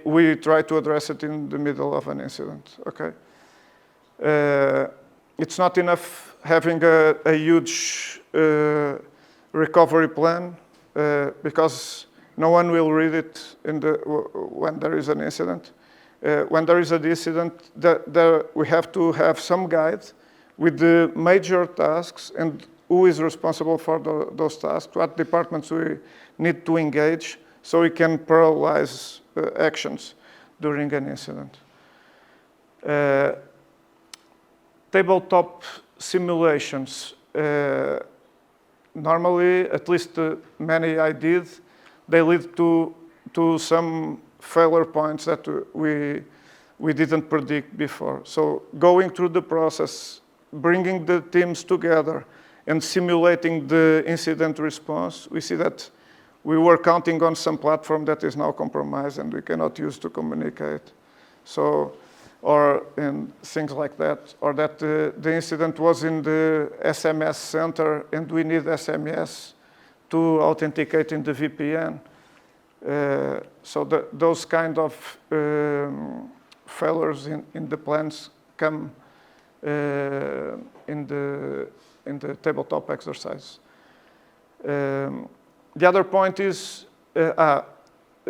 we try to address it in the middle of an incident, okay? It's not enough having a huge recovery plan because no one will read it when there is an incident. When there is an incident, we have to have some guide with the major tasks and who is responsible for those tasks, what departments we need to engage, so we can parallelize actions during an incident. Tabletop simulations. Normally, at least many I did, they lead to some failure points that we didn't predict before. So going through the process, bringing the teams together, and simulating the incident response, we see that we were counting on some platform that is now compromised and we cannot use to communicate. So, or in things like that, or that the incident was in the SMS center and we need SMS to authenticate in the VPN. So those kind of failures in the plans come in the tabletop exercise. The other point is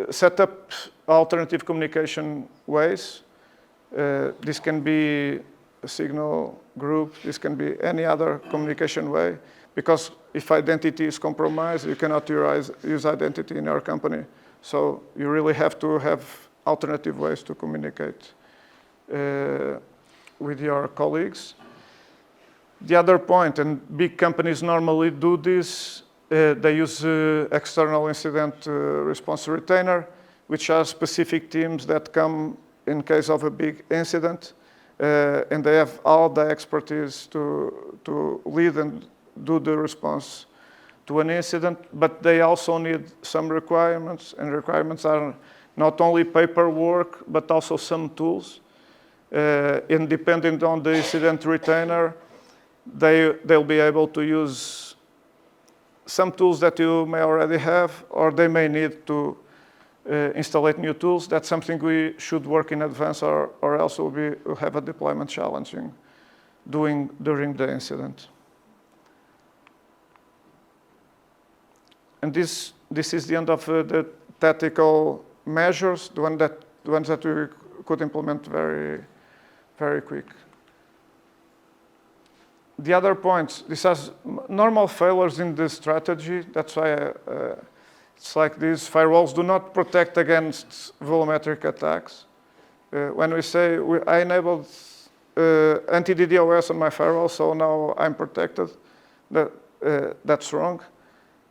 set up alternative communication ways. This can be a signal group, this can be any other communication way, because if identity is compromised, you cannot use identity in your company. So you really have to have alternative ways to communicate with your colleagues. The other point, and big companies normally do this, they use external incident response retainer, which are specific teams that come in case of a big incident, and they have all the expertise to lead and do the response to an incident, but they also need some requirements, and requirements are not only paperwork, but also some tools. And depending on the incident retainer, they'll be able to use some tools that you may already have, or they may need to install new tools. That's something we should work in advance, or else we'll have a deployment challenging during the incident. And this is the end of the tactical measures, the ones that we could implement very, very quick. The other points, this has normal failures in the strategy. That's why it's like these firewalls do not protect against volumetric attacks. When we say I enabled anti-DDoS on my firewall, so now I'm protected, that's wrong,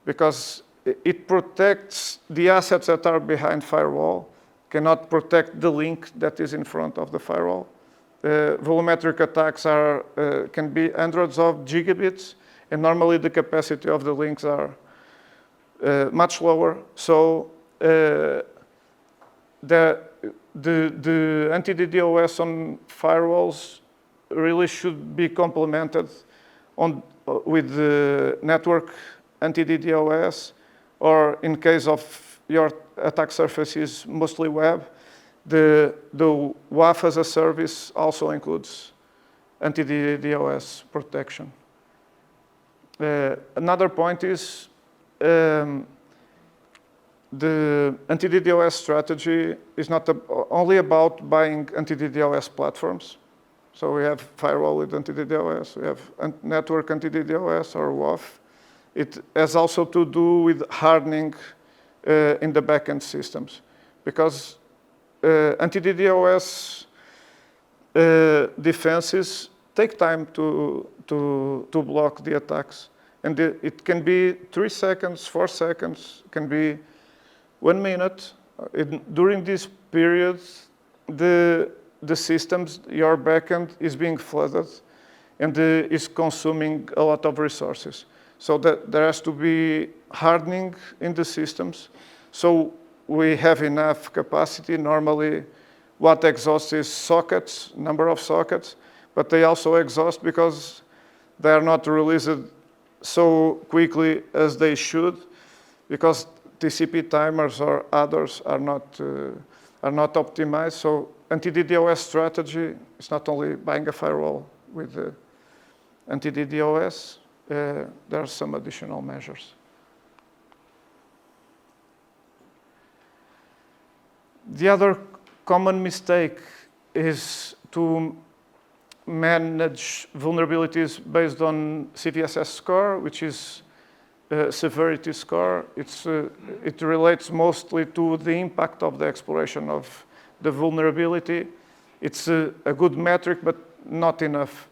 because it protects the assets that are behind firewall, cannot protect the link that is in front of the firewall. Volumetric attacks can be hundreds of gigabits, and normally the capacity of the links are much lower. So the anti-DDoS on firewalls really should be complemented with the network anti-DDoS, or in case of your attack surface is mostly web, the WAF as a service also includes anti-DDoS protection. Another point is the anti-DDoS strategy is not only about buying anti-DDoS platforms. So we have firewall with anti-DDoS, we have network anti-DDoS or WAF. It has also to do with hardening in the backend systems, because anti-DDoS defenses take time to block the attacks. And it can be 3 seconds, 4 seconds, can be 1 minute. During this period, the systems, your backend is being flooded, and is consuming a lot of resources. So that there has to be hardening in the systems. So we have enough capacity. Normally, what exhausts is sockets, number of sockets, but they also exhaust because they are not released so quickly as they should, because TCP timers or others are not optimized. So anti-DDoS strategy is not only buying a firewall with the anti-DDoS, there are some additional measures. The other common mistake is to manage vulnerabilities based on CVSS score, which is a severity score. It relates mostly to the impact of the exploration of the vulnerability. It's a good metric, but not enough,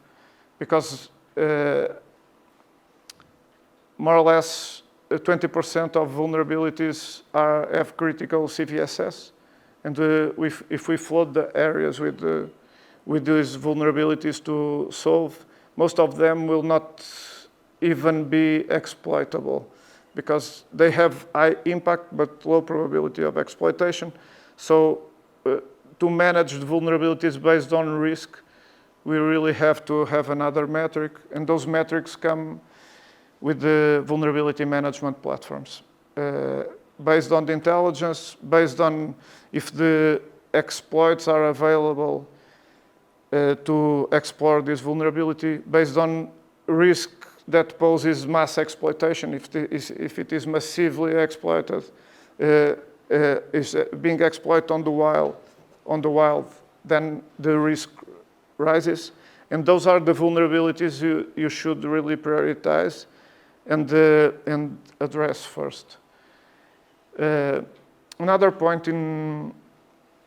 because more or less 20% of vulnerabilities have critical CVSS. And if we flood the areas with these vulnerabilities to solve, most of them will not even be exploitable, because they have high impact but low probability of exploitation. So to manage the vulnerabilities based on risk, we really have to have another metric, and those metrics come with the vulnerability management platforms. Based on the intelligence, based on if the exploits are available to explore this vulnerability, based on risk that poses mass exploitation. If it is massively exploited, is being exploited on the wild, then the risk rises. And those are the vulnerabilities you should really prioritize and address first. Another point in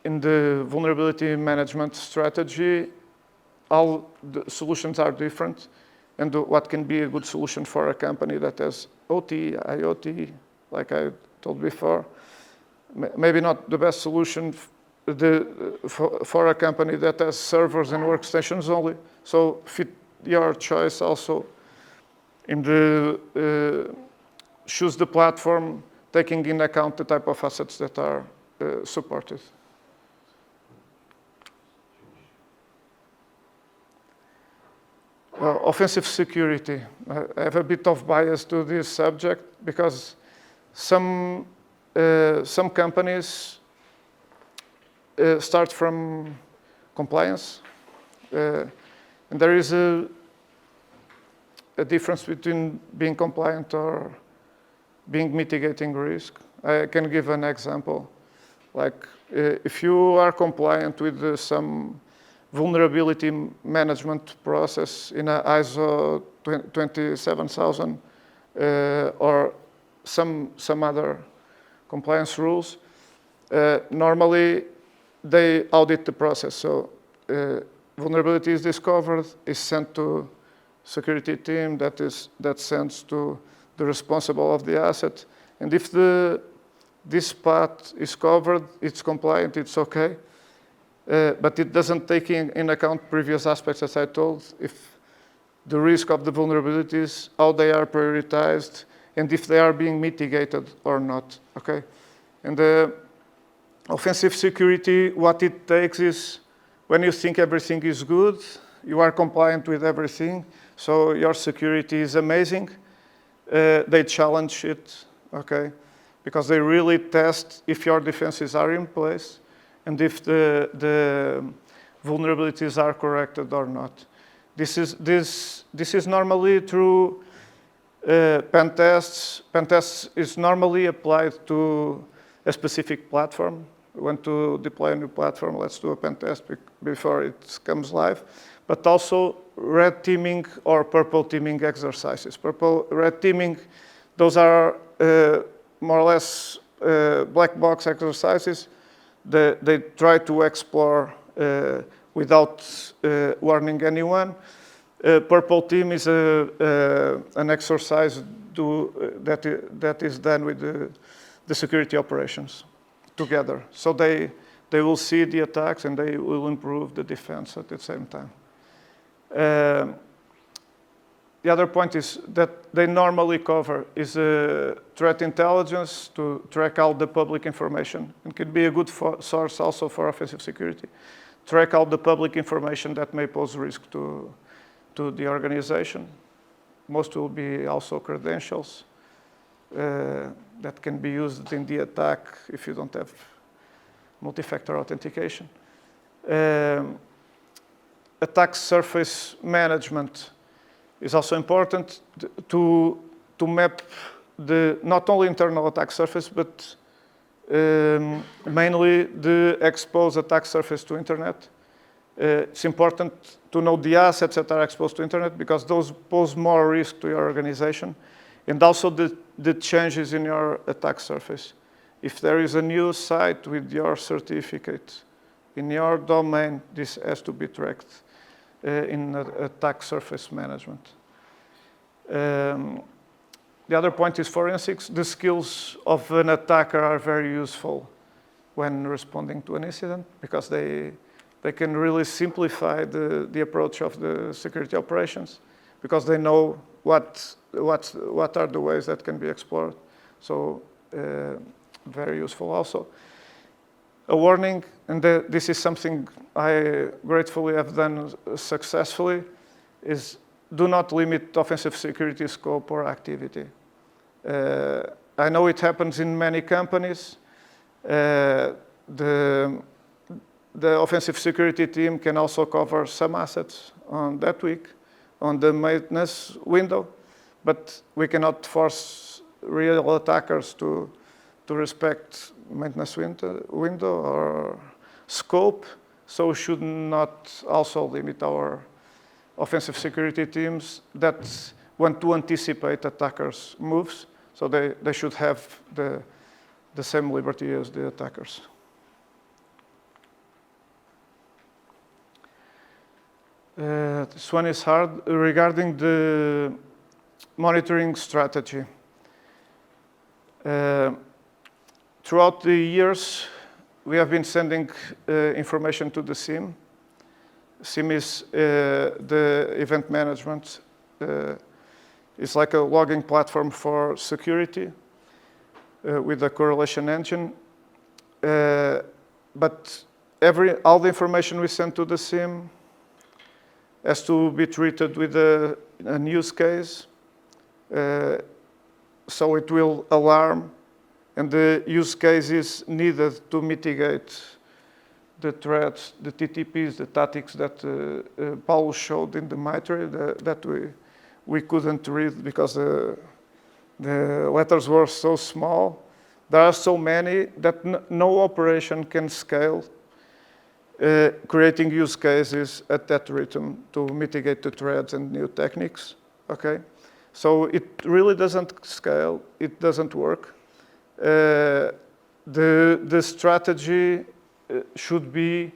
the vulnerability management strategy, all the solutions are different, and what can be a good solution for a company that has OT, IoT, like I told before, maybe not the best solution for a company that has servers and workstations only. So fit your choice also in choose the platform, taking in account the type of assets that are supported. Offensive security. I have a bit of bias to this subject because some companies start from compliance, and there is a difference between being compliant or being mitigating risk. I can give an example. Like if you are compliant with some vulnerability management process in a ISO 27000 or some other compliance rules, normally they audit the process. So vulnerability is discovered, is sent to security team that sends to the responsible of the asset. And if this part is covered, it's compliant, it's okay. But it doesn't take in account previous aspects, as I told, if the risk of the vulnerabilities, how they are prioritized, and if they are being mitigated or not, okay? And offensive security, what it takes is when you think everything is good, you are compliant with everything, so your security is amazing, they challenge it, okay? Because they really test if your defenses are in place and if the vulnerabilities are corrected or not. This is normally through pen tests. Pen tests is normally applied to a specific platform. We want to deploy a new platform, let's do a pen test before it comes live. But also red teaming or purple teaming exercises. Red teaming, those are more or less black box exercises. They try to explore without warning anyone. Purple team is an exercise that is done with the security operations together. So they will see the attacks and they will improve the defense at the same time. the other point is that they normally cover is threat intelligence to track out the public information. It could be a good source also for offensive security. Track out the public information that may pose risk to the organization. Most will be also credentials that can be used in the attack if you don't have multi-factor authentication. Attack surface management is also important to map the not only internal attack surface, but mainly the exposed attack surface to internet. It's important to know the assets that are exposed to internet because those pose more risk to your organization, and also the changes in your attack surface. If there is a new site with your certificate in your domain, this has to be tracked in attack surface management. The other point is forensics. The skills of an attacker are very useful when responding to an incident because they can really simplify the approach of the security operations because they know what are the ways that can be explored. So very useful also. A warning, and this is something I gratefully have done successfully, is do not limit offensive security scope or activity. I know it happens in many companies. The offensive security team can also cover some assets on that week on the maintenance window, but we cannot force real attackers to respect maintenance window or scope, so should not also limit our offensive security teams that want to anticipate attackers' moves, so they should have the same liberty as the attackers. This one is hard regarding the monitoring strategy. Throughout the years, we have been sending information to the SIEM. SIEM is the event management. It's like a logging platform for security with a correlation engine. But all the information we send to the SIEM has to be treated with an use case. So it will alarm, and the use case is needed to mitigate the threats, the TTPs, the tactics that Paulo showed in the Mitre that we couldn't read because the letters were so small. There are so many that no operation can scale, creating use cases at that rhythm to mitigate the threats and new techniques, okay? So it really doesn't scale, it doesn't work. The strategy should be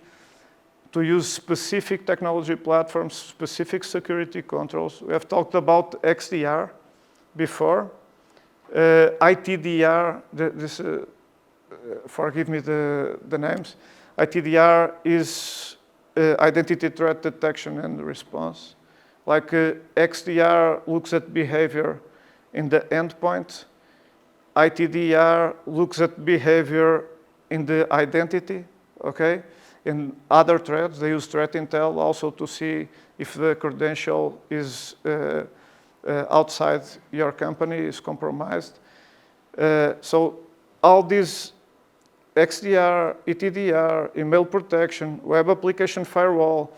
to use specific technology platforms, specific security controls. We have talked about XDR before. ITDR, forgive me the names. ITDR is identity threat detection and response. Like XDR looks at behavior in the endpoint. ITDR looks at behavior in the identity, okay? In other threats, they use threat intel also to see if the credential is outside your company, is compromised. So all these XDR, ETDR, email protection, web application firewall,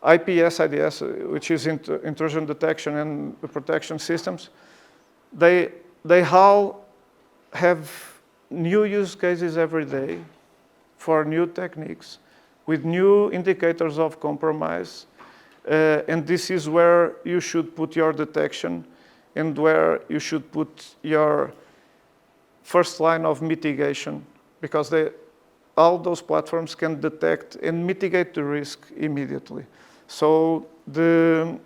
IPS, IDS, which is intrusion detection and protection systems, they all have new use cases every day for new techniques with new indicators of compromise. And this is where you should put your detection and where you should put your first line of mitigation, because all those platforms can detect and mitigate the risk immediately. So the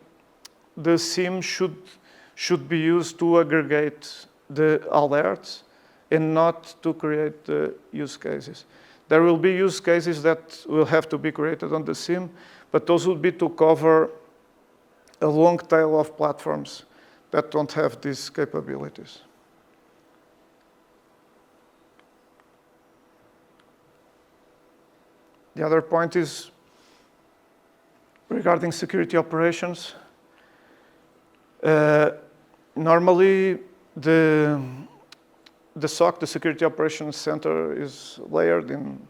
SIEM should be used to aggregate the alerts and not to create the use cases. There will be use cases that will have to be created on the SIEM, but those will be to cover a long tail of platforms that don't have these capabilities. The other point is regarding security operations. Normally, the SOC, the Security Operations Center, is layered in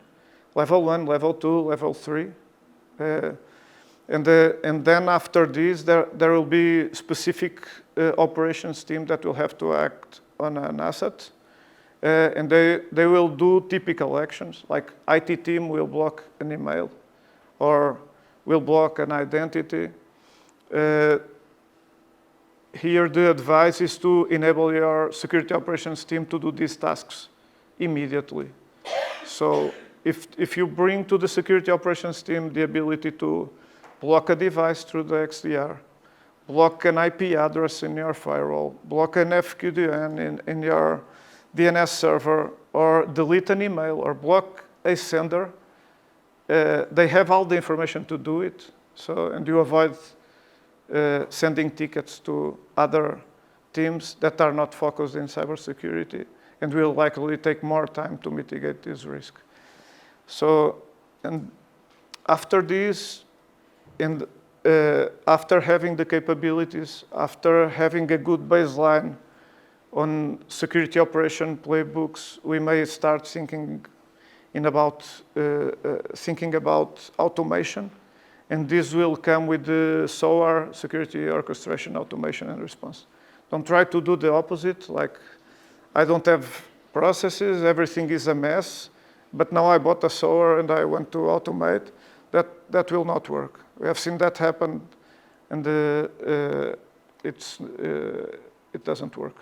level 1, level 2, level 3. And then after this, there will be specific operations team that will have to act on an asset. And they will do typical actions, like IT team will block an email or will block an identity. Here, the advice is to enable your security operations team to do these tasks immediately. So if you bring to the security operations team the ability to block a device through the XDR, block an IP address in your firewall, block an FQDN in your DNS server, or delete an email, or block a sender, they have all the information to do it. So, and you avoid sending tickets to other teams that are not focused in cybersecurity and will likely take more time to mitigate this risk. So, and after this, and after having the capabilities, after having a good baseline on security operation playbooks, we may start thinking about automation, and this will come with the SOAR, security orchestration, automation, and response. Don't try to do the opposite, like I don't have processes, everything is a mess, but now I bought a SOAR and I want to automate. That will not work. We have seen that happen, and it doesn't work.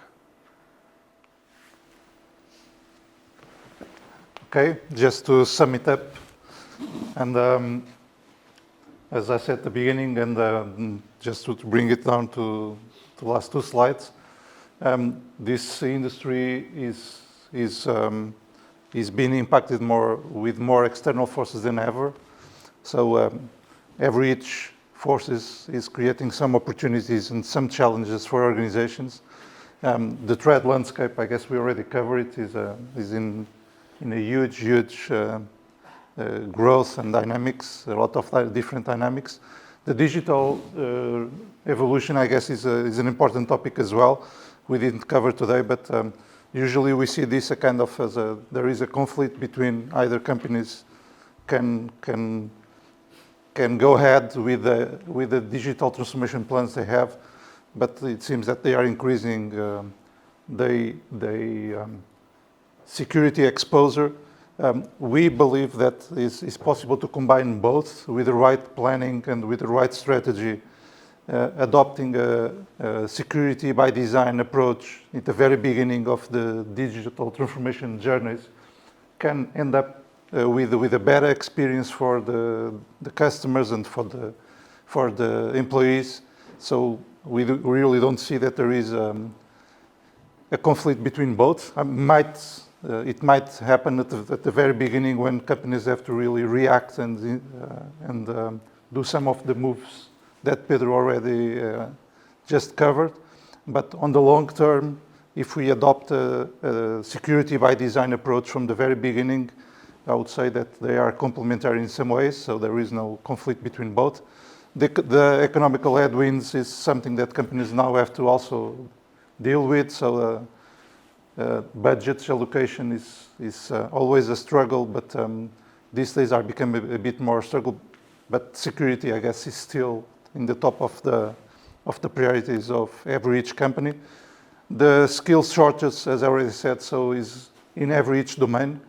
Okay, just to sum it up, and as I said at the beginning, and just to bring it down to the last two slides, this industry is being impacted with more external forces than ever. So each force is creating some opportunities and some challenges for organizations. The threat landscape, I guess we already covered it, is in a huge growth and dynamics, a lot of different dynamics. The digital evolution, I guess, is an important topic as well. We didn't cover today, but usually we see this a kind of as there is a conflict between either companies can go ahead with the digital transformation plans they have, but it seems that they are increasing the security exposure. We believe that it's possible to combine both with the right planning and with the right strategy. Adopting a security by design approach at the very beginning of the digital transformation journeys can end up with a better experience for the customers and for the employees. So we really don't see that there is a conflict between both. It might happen at the very beginning when companies have to really react and do some of the moves that Pedro already just covered. But on the long term, if we adopt a security by design approach from the very beginning, I would say that they are complementary in some ways, so there is no conflict between both. The economical headwinds is something that companies now have to also deal with, so budget allocation is always a struggle, but these days are becoming a bit more struggle. But security, I guess, is still in the top of the priorities of each company. The skills shortage, as I already said, so is in each domain,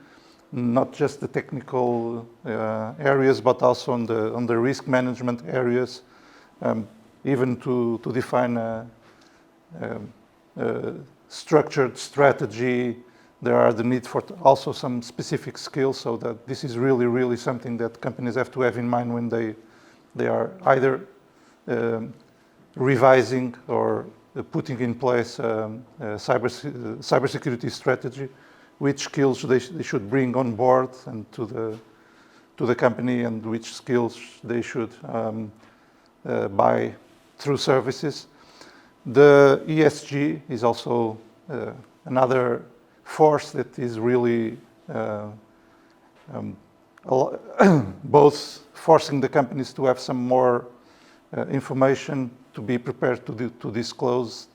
not just the technical areas, but also on the risk management areas, even to define a structured strategy. There are the need for also some specific skills, so that this is really something that companies have to have in mind when they are either revising or putting in place a cybersecurity strategy, which skills they should bring on board and to the company, and which skills they should buy through services. The ESG is also another force that is really both forcing the companies to have some more information, to be prepared to disclose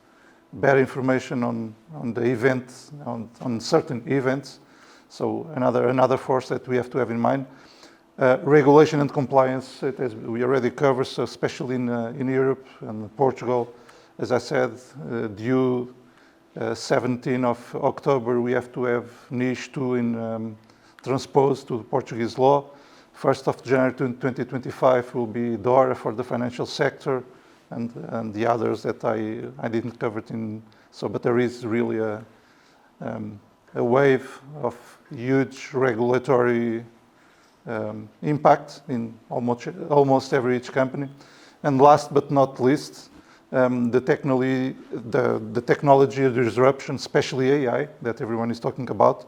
better information on the events, on certain events. So another force that we have to have in mind. Regulation and compliance, as we already covered, so especially in Europe and Portugal. As I said, due 17 of October, we have to have NIS 2 transposed to Portuguese law. 1st of January 2025 will be DORA for the financial sector, and the others that I didn't cover it in. So, but there is really a wave of huge regulatory impact in almost every each company. And last but not least, the technology disruption, especially AI, that everyone is talking about.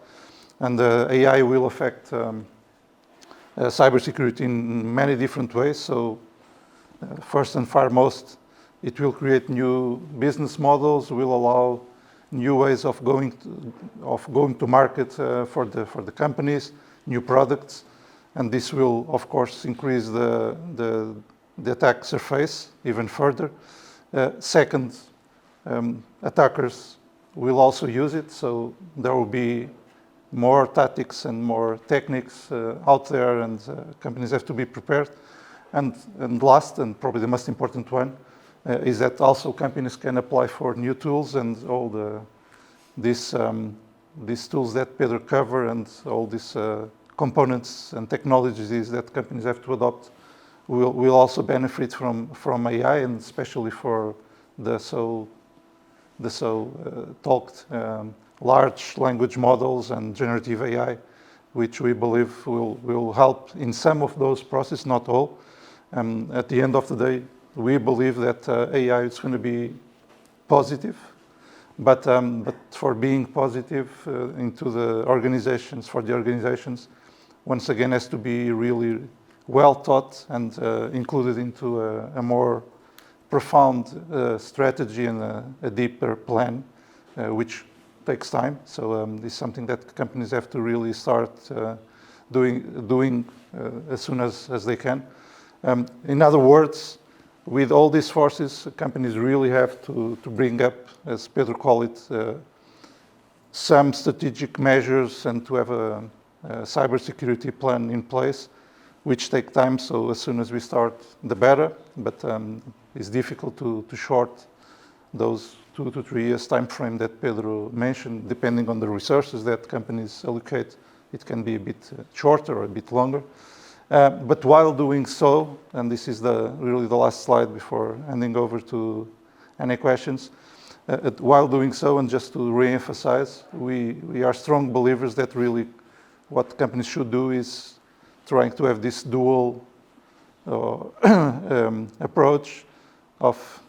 And AI will affect cybersecurity in many different ways. So first and foremost, it will create new business models, will allow new ways of going to market for the companies, new products. And this will, of course, increase the attack surface even further. Second, attackers will also use it, so there will be more tactics and more techniques out there, and companies have to be prepared. And last, and probably the most important one, is that also companies can apply for new tools, and all these tools that Pedro covered, and all these components and technologies that companies have to adopt will also benefit from AI, and especially for the talked large language models and generative AI, which we believe will help in some of those processes, not all. At the end of the day, we believe that AI is going to be positive, but for being positive into the organizations, once again, has to be really well thought and included into a more profound strategy and a deeper plan, which takes time. So this is something that companies have to really start doing as soon as they can. In other words, with all these forces, companies really have to bring up, as Pedro called it, some strategic measures and to have a cybersecurity plan in place, which take time. So as soon as we start, the better. But it's difficult to short those 2 to 3 years time frame that Pedro mentioned, depending on the resources that companies allocate. It can be a bit shorter or a bit longer. But while doing so, and this is really the last slide before handing over to any questions, while doing so, and just to re-emphasize, we are strong believers that really what companies should do is trying to have this dual approach of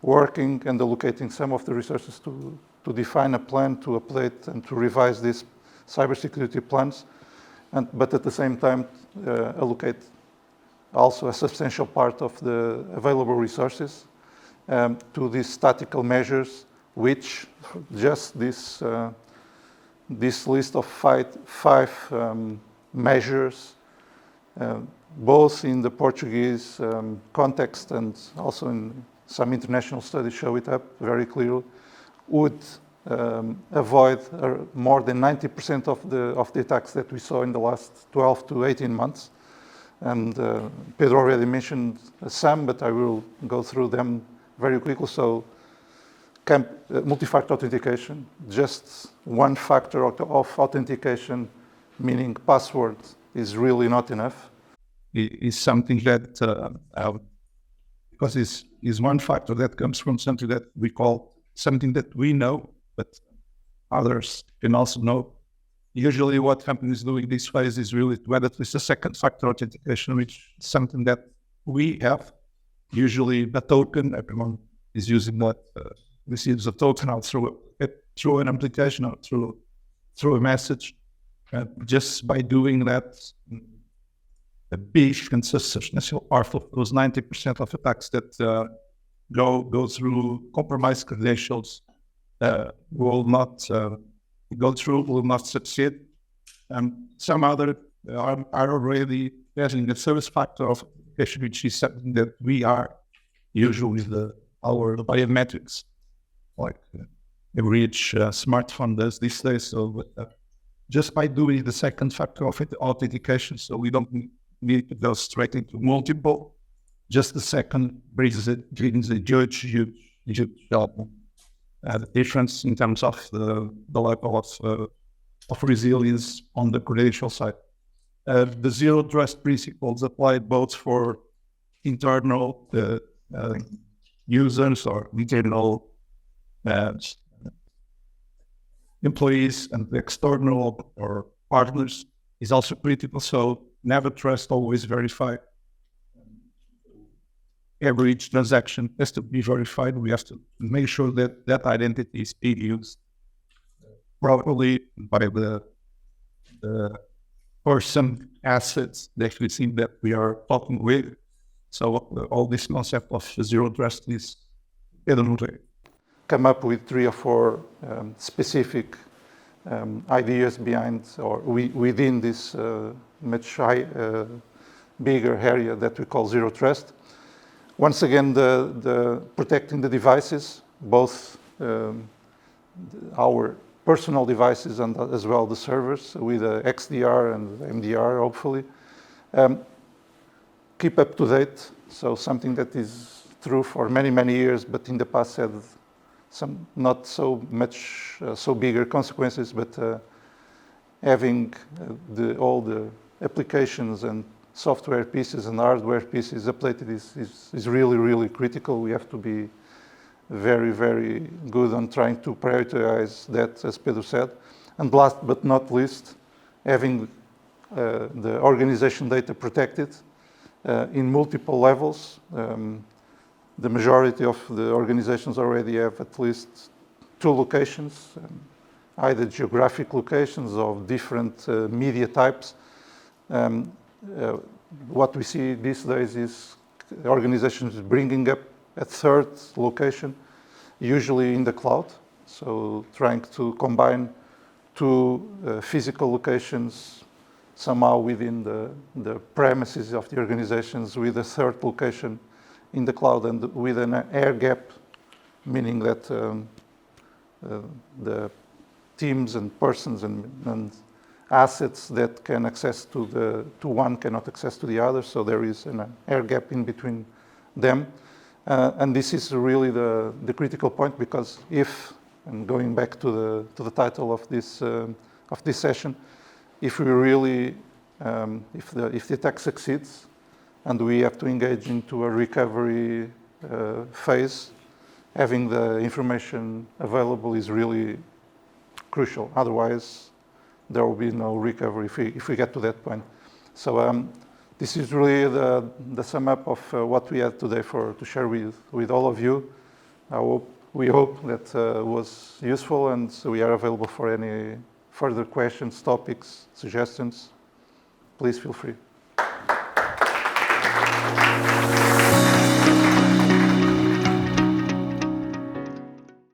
working and allocating some of the resources to define a plan, to update and to revise these cybersecurity plans, but at the same time allocate also a substantial part of the available resources to these tactical measures, which just this list of five measures, both in the Portuguese context and also in some international studies show it up very clearly, would avoid more than 90% of the attacks that we saw in the last 12 to 18 months. And Pedro already mentioned some, but I will go through them very quickly. So multi-factor authentication, just one factor of authentication, meaning password, is really not enough. Is something that, because is one factor that comes from something that we call something that we know, but others can also know. Usually what companies do in this phase is really to add at least a second factor authentication, which is something that we have. Usually the token, everyone is using what receives a token out through an application or through a message. Just by doing that, a big and substantial part of those 90% of attacks that go through compromised credentials will not go through, will not succeed. Some other are already having a service factor of application, which is something that we are usually our biometrics, like every each smartphone does these days. So just by doing the second factor of authentication, so we don't need to go straight into multiple. Just the second brings a huge help. The difference in terms of the level of resilience on the credential side. The zero trust principles apply both for internal users or internal employees, and the external or partners is also critical. So never trust, always verify. Every transaction has to be verified. We have to make sure that that identity is being used properly by the person, assets that we see that we are talking with. So all this concept of zero trust is come up with 3 or 4 specific ideas behind or within this much bigger area that we call zero trust. Once again, the protecting the devices, both our personal devices and as well the servers with XDR and MDR, hopefully. Keep up to date, so something that is true for many, many years, but in the past had some not so much, so bigger consequences, but having all the applications and software pieces and hardware pieces updated is really, really critical. We have to be very, very good on trying to prioritize that, as Pedro said. And last but not least, having the organization data protected in multiple levels. The majority of the organizations already have at least 2 locations, either geographic locations of different media types. What we see these days is organizations bringing up a 3rd location, usually in the cloud. So trying to combine 2 physical locations somehow within the premises of the organizations with a 3rd location in the cloud and with an air gap, meaning that the teams and persons and assets that can access to one cannot access to the other, so there is an air gap in between them. And this is really the critical point, because if, and going back to the title of this session, if we really, if the attack succeeds and we have to engage into a recovery phase, having the information available is really crucial. Otherwise, there will be no recovery if we get to that point. So this is really the sum up of what we had today to share with all of you. We hope that was useful, and so we are available for any further questions, topics, suggestions. Please feel free.